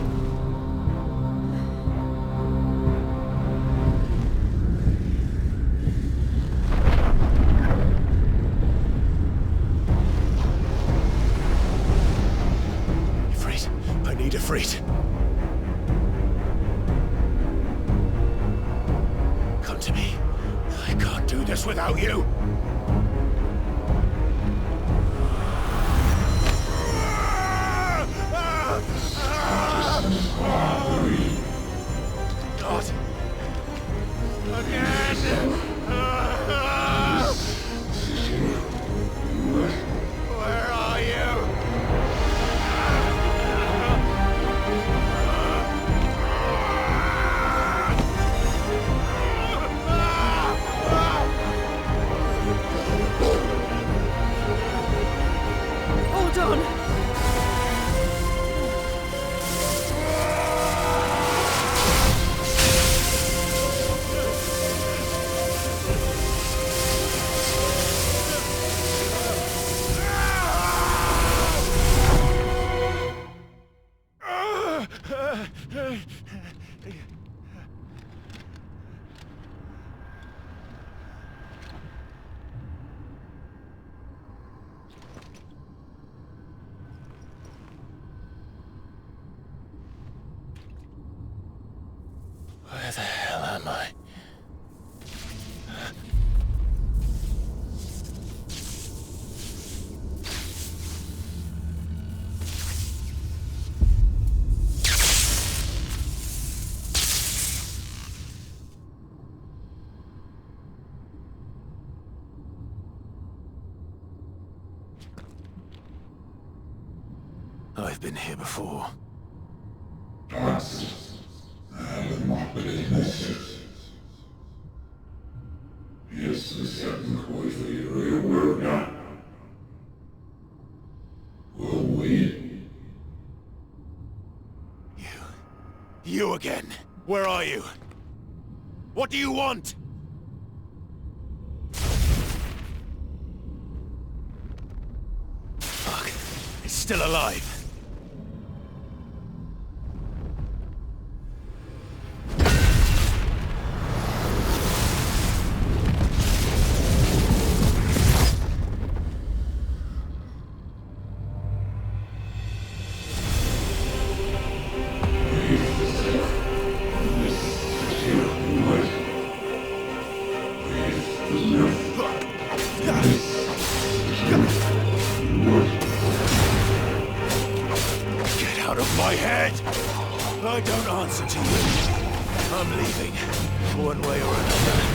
S4: Ifrit.
S17: I need Ifrit. Come to me. I can't do this without you. Not again! Where are you?
S13: Hold on!
S4: Where the hell am I? I've been here before.
S17: You again. Where are you? What do you want? Fuck. It's still alive. Get out of my head! I don't answer to you. I'm leaving, one way or another.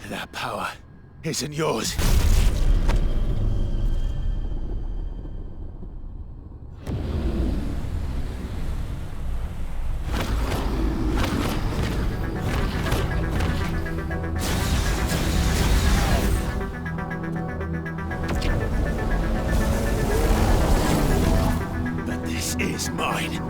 S17: That power isn't yours. But this is mine.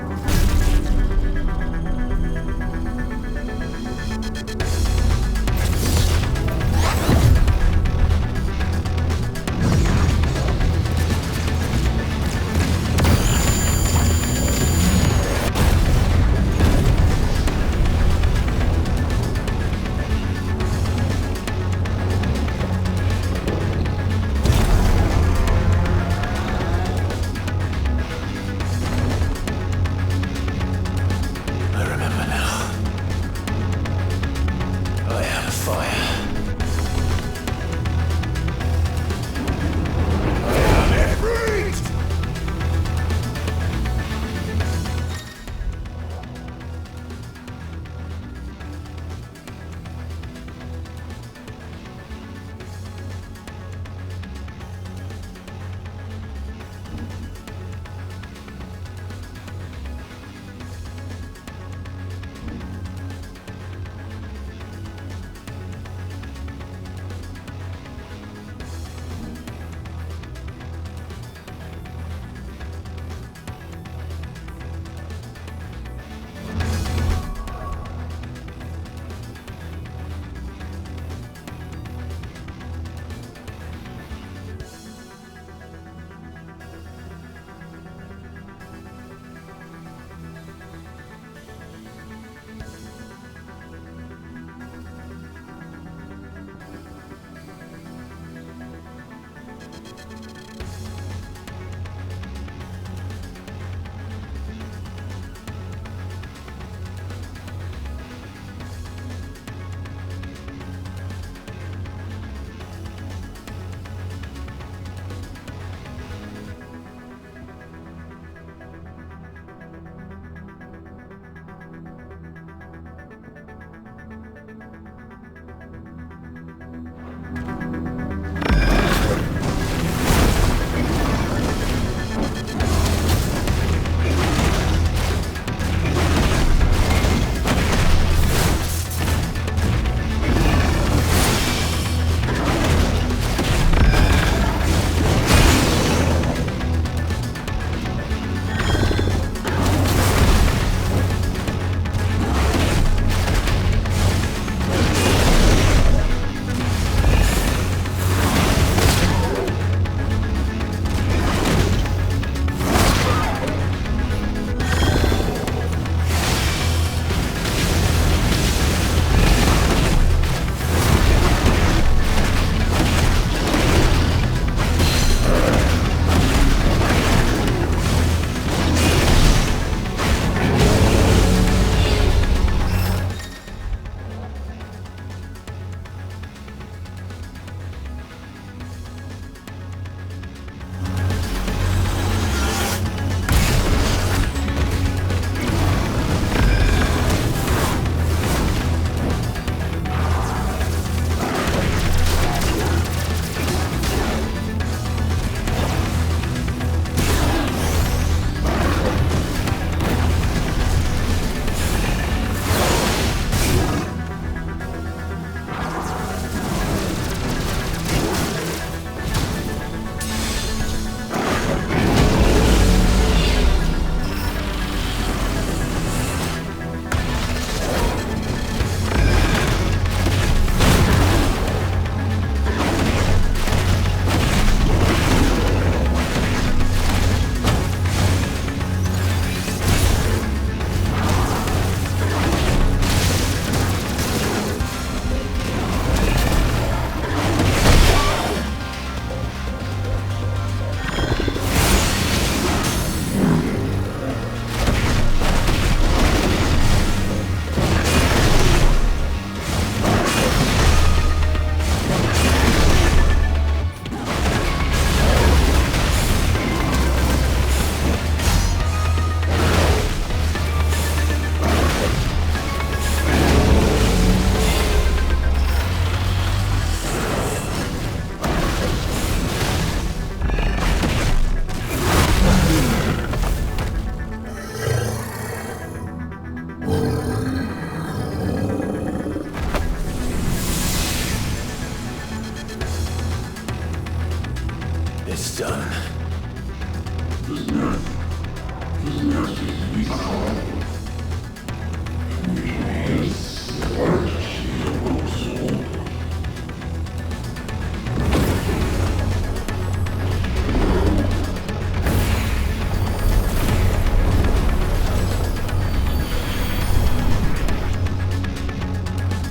S17: It's done.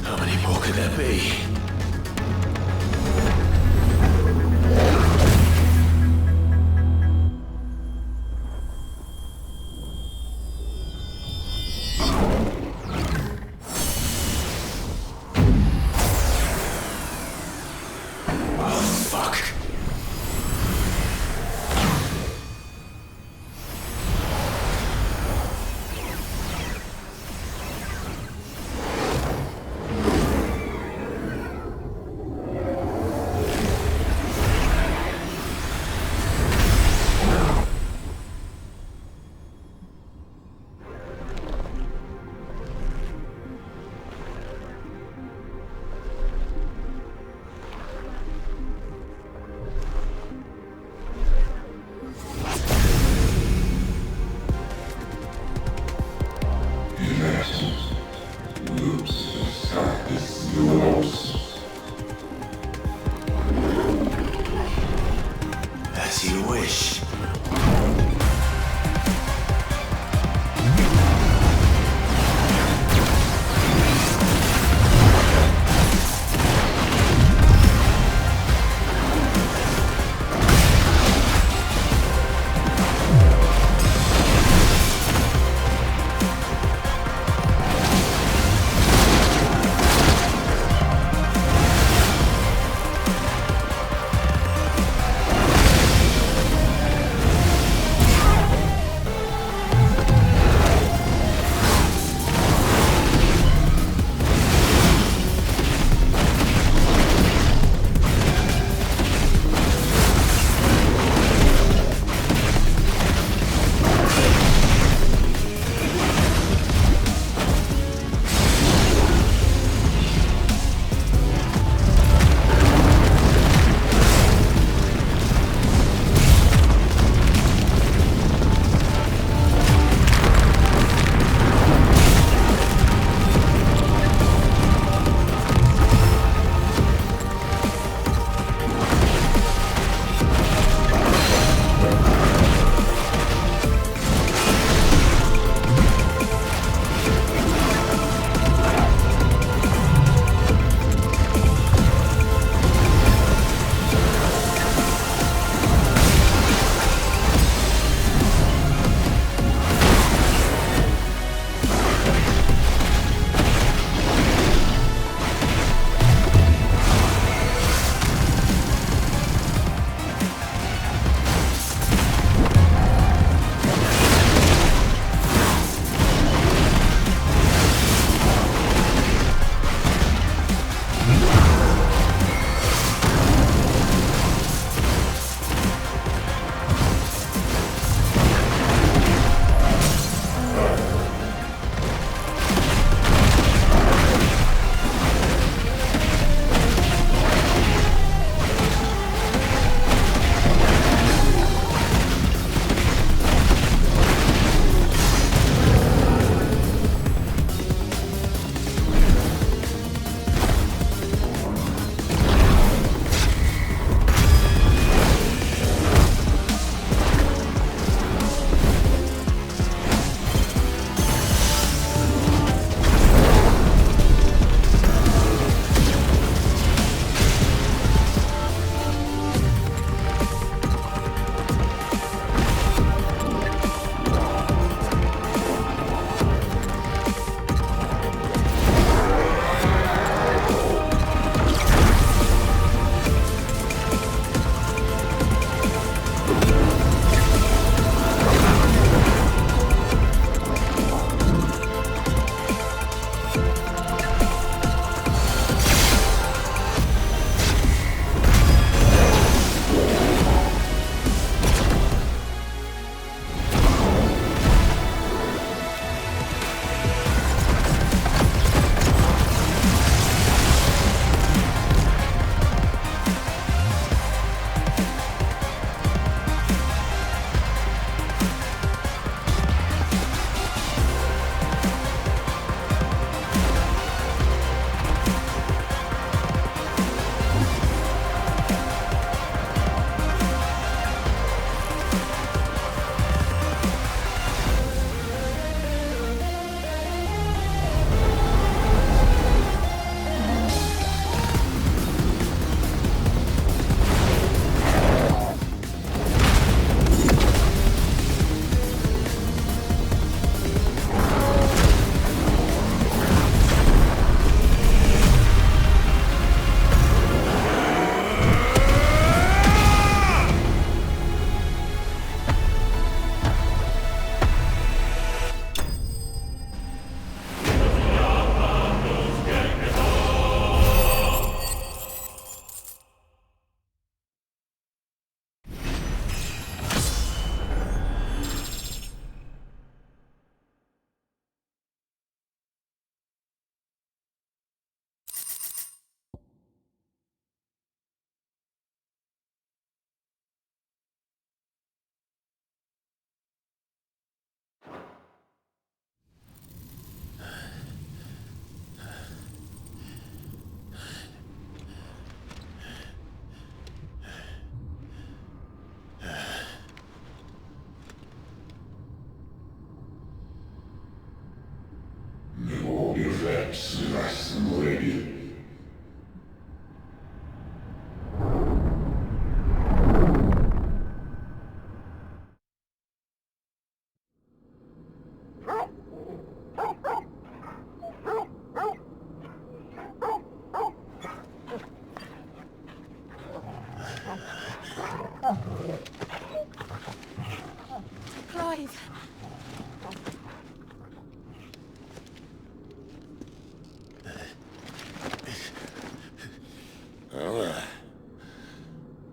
S17: How many more could there be?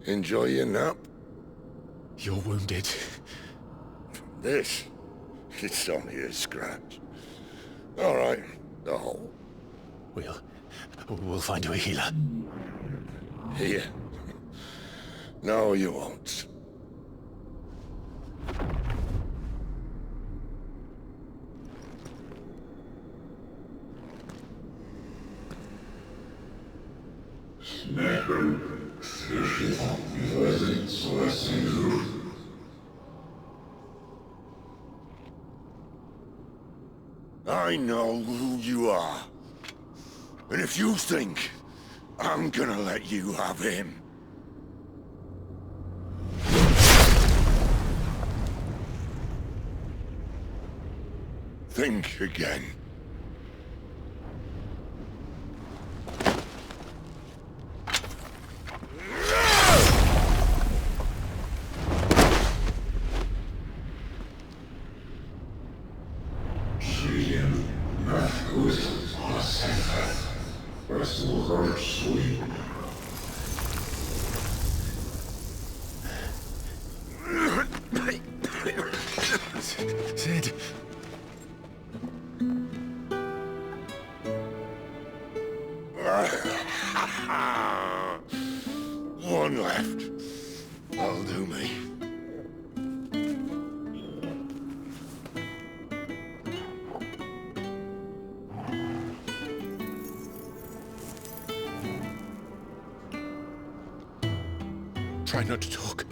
S15: Enjoy your nap?
S17: You're wounded.
S15: This? It's only a scratch. All right, the hole.
S17: We'll find you a healer.
S15: Here. No, you won't. I know who you are. And if you think I'm gonna let you have him... think again.
S17: Sid.
S15: One left. That'll do me.
S17: Try not to talk.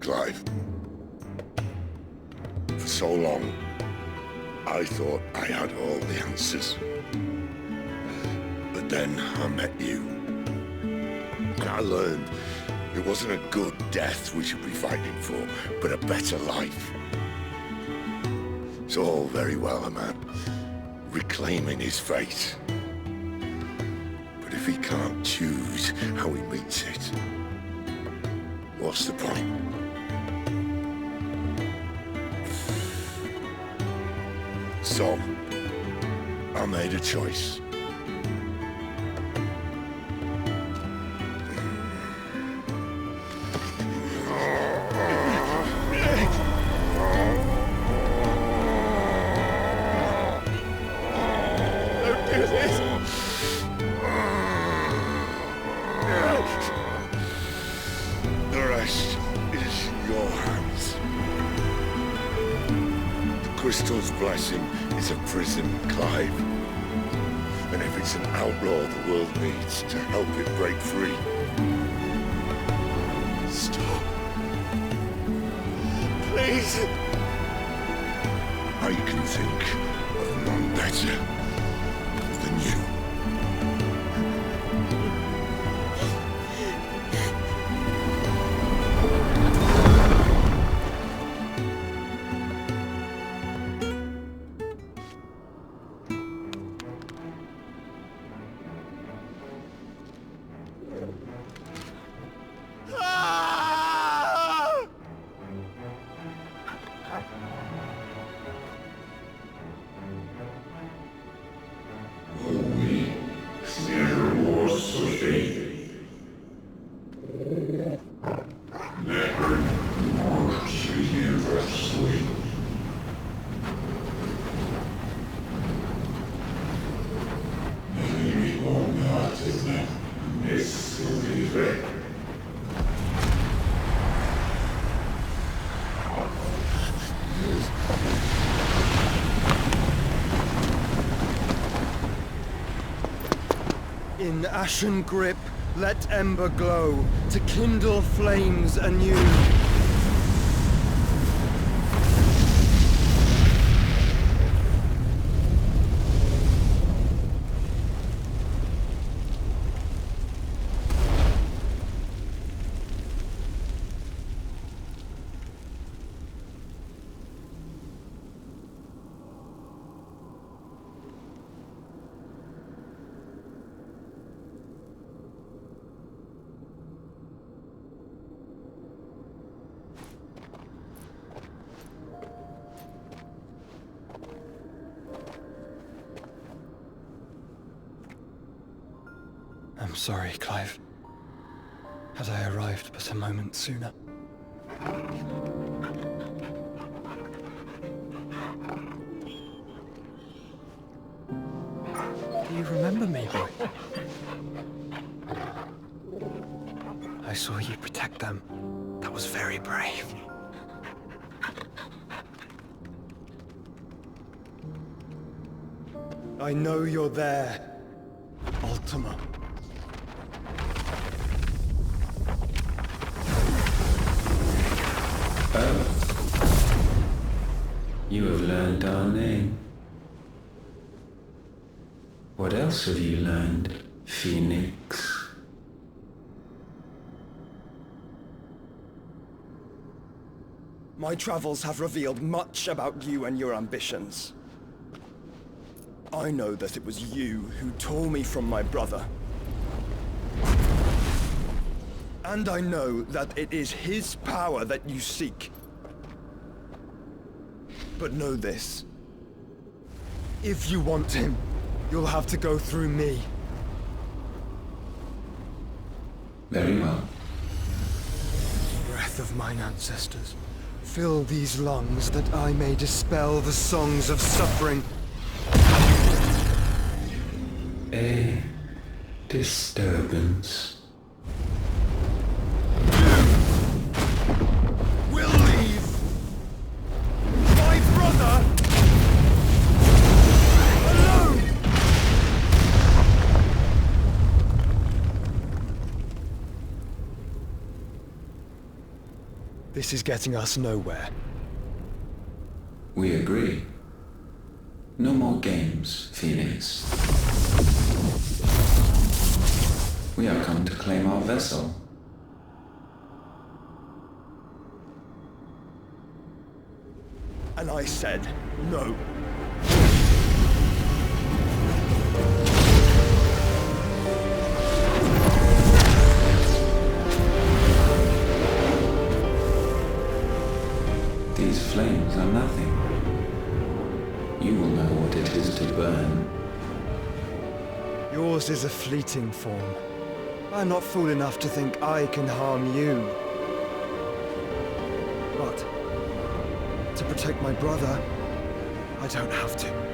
S15: Clive. For so long, I thought I had all the answers. But then I met you. And I learned it wasn't a good death we should be fighting for, but a better life. It's all very well, a man reclaiming his fate. But if he can't choose how he meets it, what's the point? So, I made a choice. The rest is in your hands. The crystal's blessing is a prison, Clive. And if it's an outlaw the world needs to help it break free. Stop. Please. I can think of none better than you.
S18: In ashen grip, let ember glow, to kindle flames anew. I'm sorry, Clive. Had I arrived but a moment sooner. Do you remember me, boy? I saw you protect them. That was very brave. I know you're there, Ultima.
S19: Oh. You have learned our name. What else have you learned, Phoenix?
S18: My travels have revealed much about you and your ambitions. I know that it was you who tore me from my brother. And I know that it is his power that you seek. But know this. If you want him, you'll have to go through me.
S19: Very well.
S18: Breath of mine ancestors, fill these lungs that I may dispel the songs of suffering.
S19: A disturbance.
S18: We'll leave my brother alone! This is getting us nowhere.
S19: We agree. No more games, Phoenix. We are come to claim our vessel.
S18: And I said no.
S19: These flames are nothing. You will know what it is to burn.
S18: Yours is a fleeting form. I'm not fool enough to think I can harm you. But to protect my brother, I don't have to.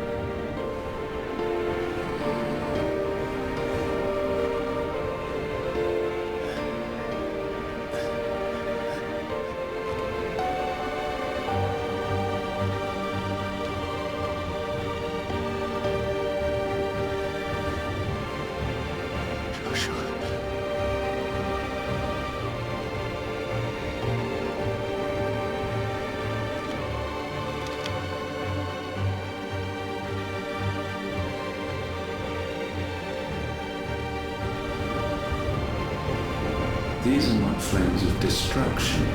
S19: These are not flames of destruction.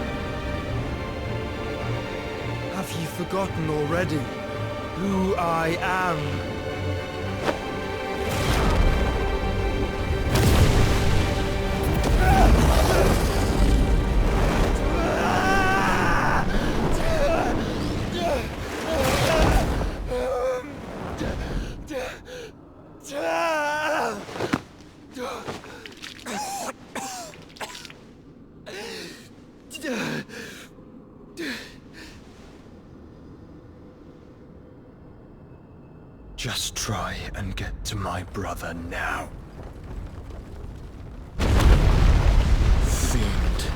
S18: Have you forgotten already who I am? Just try and get to my brother now. Fiend.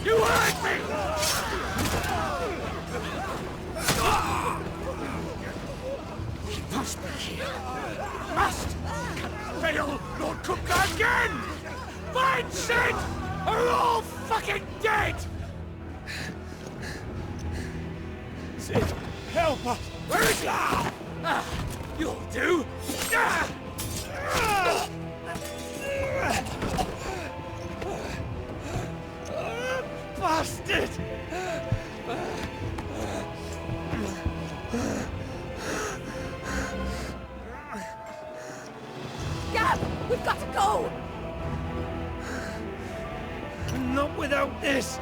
S10: You hurt me!
S17: must be here. Must! Can fail Lord Cookgar again! Find Sid! Or we're all fucking dead! Sid, help us! Where is he? You'll do! Bastard!
S13: Gab, we've got to go!
S17: Not without this!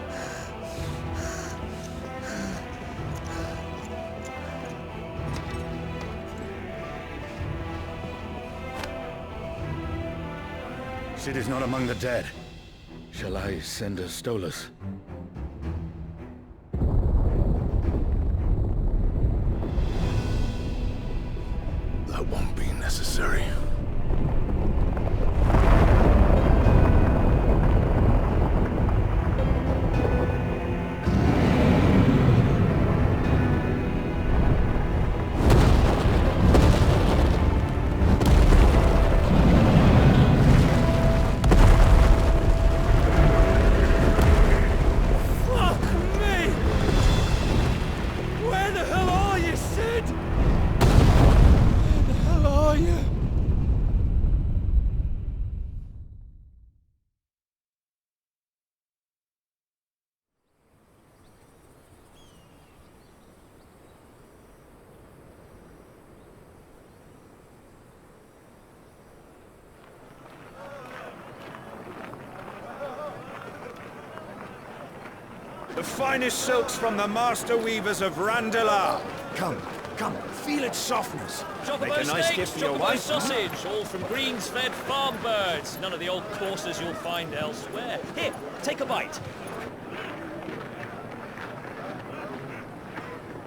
S20: Sid is not among the dead. Shall I send a Stolas?
S16: That won't be necessary.
S18: The finest silks from the master weavers of Randalar. Come, feel its softness. Make a nice gift for your wife.
S21: Sausage, all from greens-fed farm birds. None of the old courses you'll find elsewhere. Here, take a bite.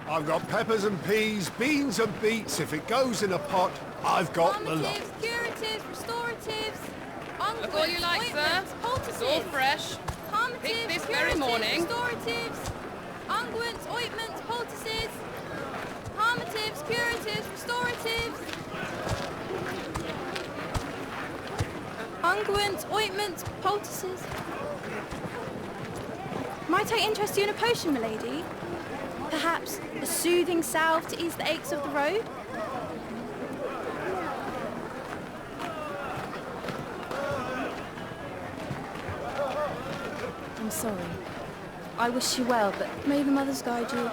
S16: I've got peppers and peas, beans and beets. If it goes in a pot, I've got the lot.
S7: Curatives, restoratives,
S22: Look all you like, sir. It's all fresh. Pick this very morning.
S7: Restoratives, unguents, ointments, poultices, harmatives, curatives, restoratives, unguents, ointments, poultices. Might I interest you in a potion, milady? Perhaps a soothing salve to ease the aches of the road? I'm sorry. I wish you well, but may the mothers guide you.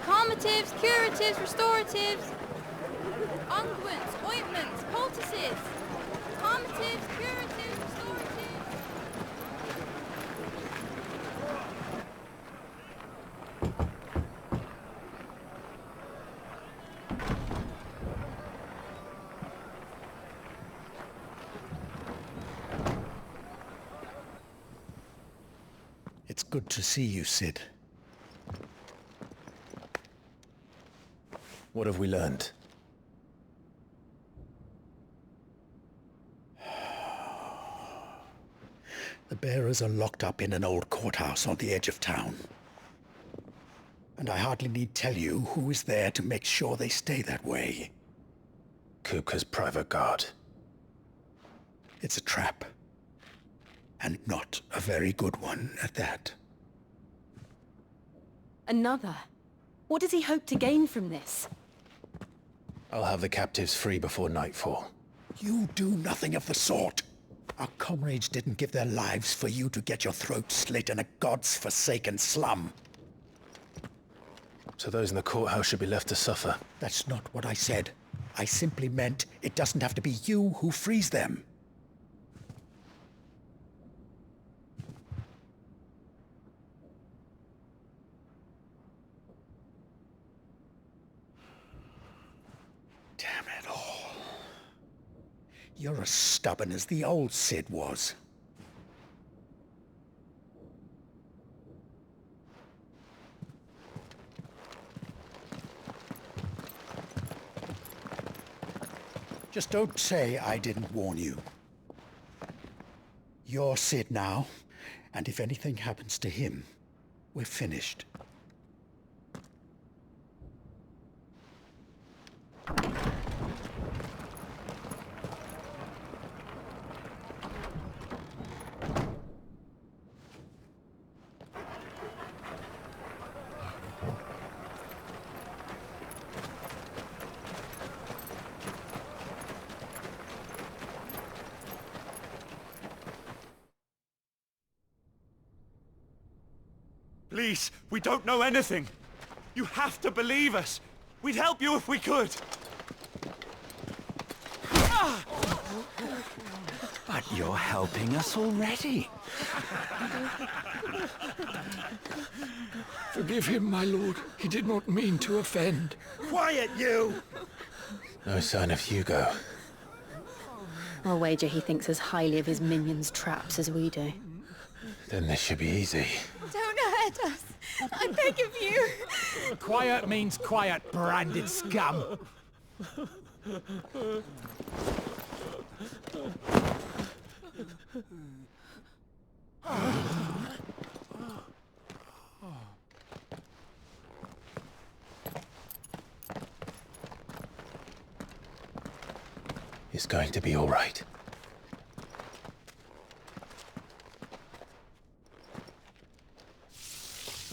S7: Calmatives, curatives, restoratives, unguents, ointments, poultices, calmatives, curatives, restoratives.
S17: It's good to see you, Sid. What have we learned? The bearers are locked up in an old courthouse on the edge of town. And I hardly need tell you who is there to make sure they stay that way. Kupka's private guard. It's a trap. And not a very good one at that.
S23: Another? What does he hope to gain from this?
S17: I'll have the captives free before nightfall. You do nothing of the sort. Our comrades didn't give their lives for you to get your throat slit in a god's-forsaken slum. So those in the courthouse should be left to suffer? That's not what I said. I simply meant it doesn't have to be you who frees them. Damn it all. You're as stubborn as the old Sid was. Just don't say I didn't warn you. You're Sid now, and if anything happens to him, we're finished.
S3: Please, we don't know anything. You have to believe us. We'd help you if we could.
S20: But you're helping us already.
S8: Forgive him, my lord. He did not mean to offend.
S18: Quiet, you!
S4: No sign of Hugo.
S23: I'll wager he thinks as highly of his minions' traps as we do.
S4: Then this should be easy.
S11: Don't hurt us. I beg of you.
S24: Quiet means quiet, branded scum.
S4: It's going to be all right.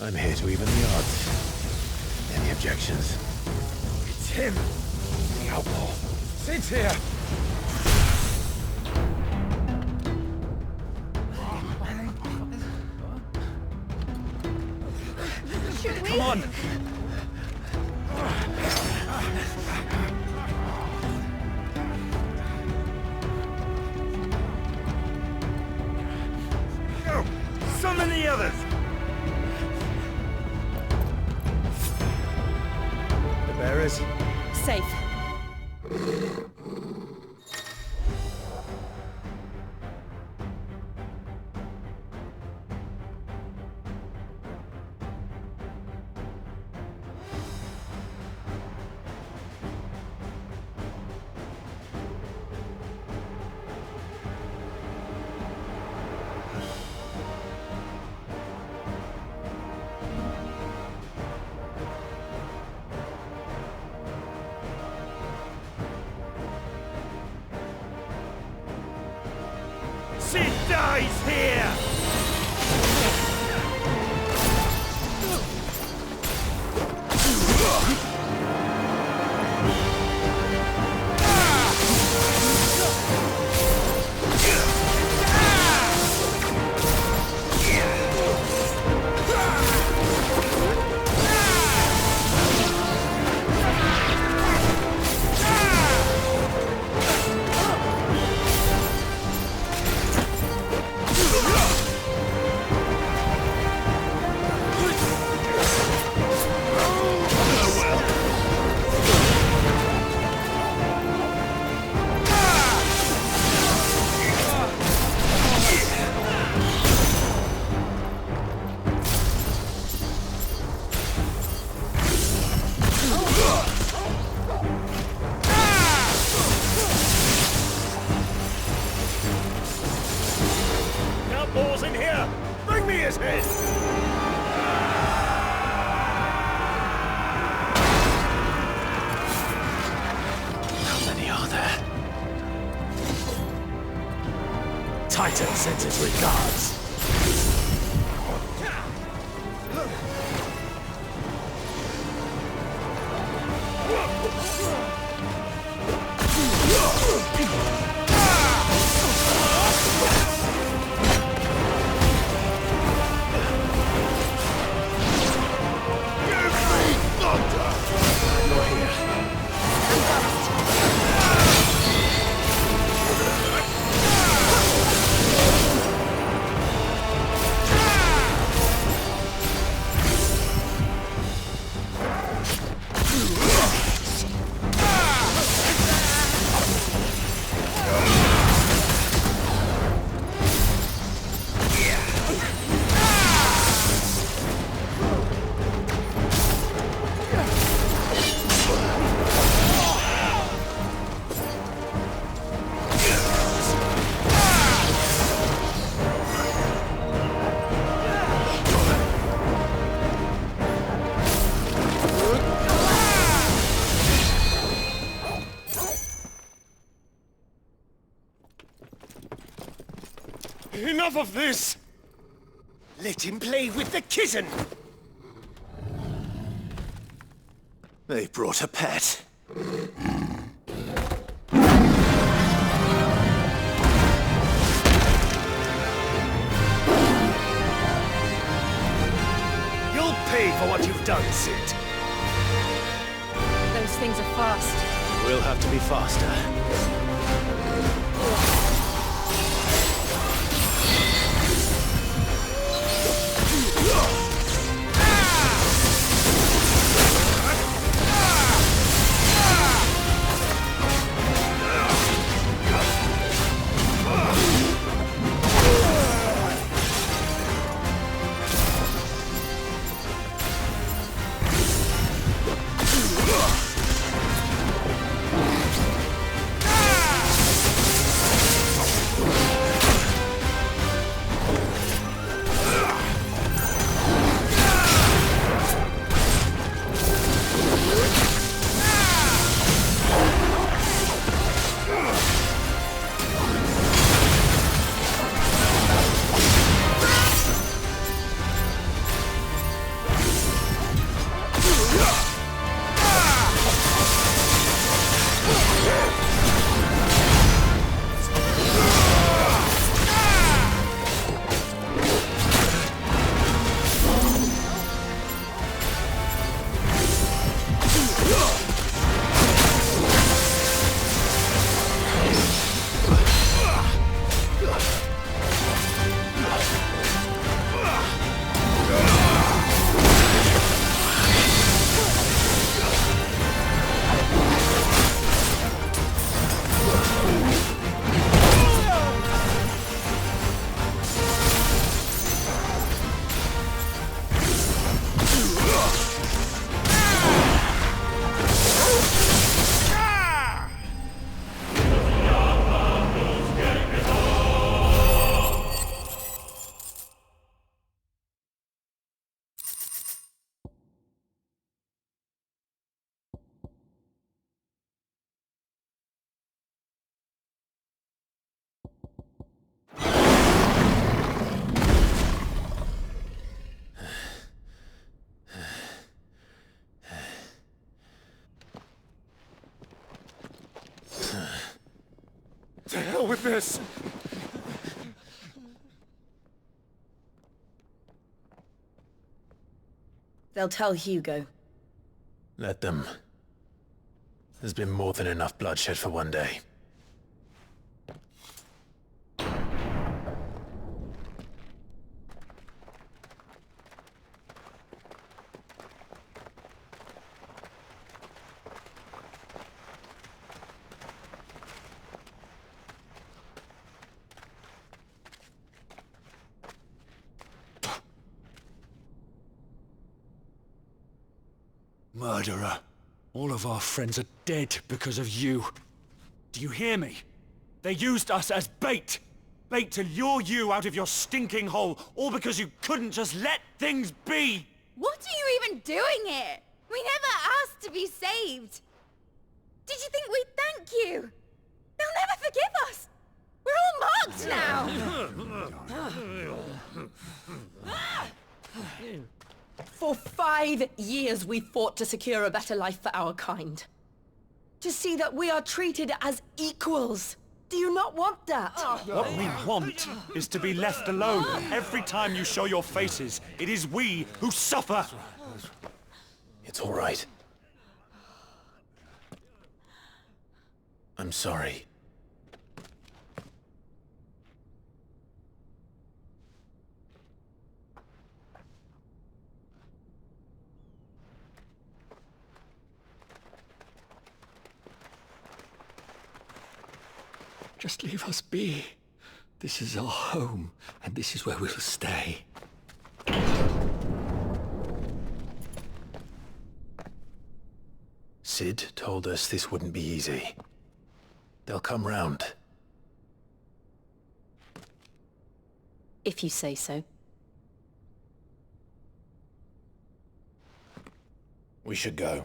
S4: I'm here to even the odds. Any objections?
S24: It's him, the outlaw. Sit here.
S11: Should we?
S24: Come on.
S18: Go! Summon the others! The bearers?
S23: Safe.
S18: Sid dies here!
S3: Outlaws in here! Bring me his head!
S4: How many are there?
S24: Titan sends his regards.
S18: Enough of this! Let him play with the kitten!
S4: They brought a pet.
S18: pay for what you've done, Sid.
S23: Those things are fast.
S4: We'll have to be faster.
S3: To hell with this!
S13: They'll tell Hugo.
S4: Let them. There's been more than enough bloodshed for one day.
S3: Murderer. All of our friends are dead because of you. Do you hear me? They used us as bait. Bait to lure you out of your stinking hole, all because you couldn't just let things be.
S11: What are you even doing here? We never asked to be saved. Did you think we'd thank you? They'll never forgive us. We're all marked now.
S1: For 5 years we fought to secure a better life for our kind. To see that we are treated as equals. Do you not want that?
S3: What we want is to be left alone. Every time you show your faces, it is we who suffer.
S4: It's all right. I'm sorry.
S8: Just leave us be. This is our home, and this is where we'll stay.
S4: Sid told us this wouldn't be easy. They'll come round.
S23: If you say so.
S4: We should go.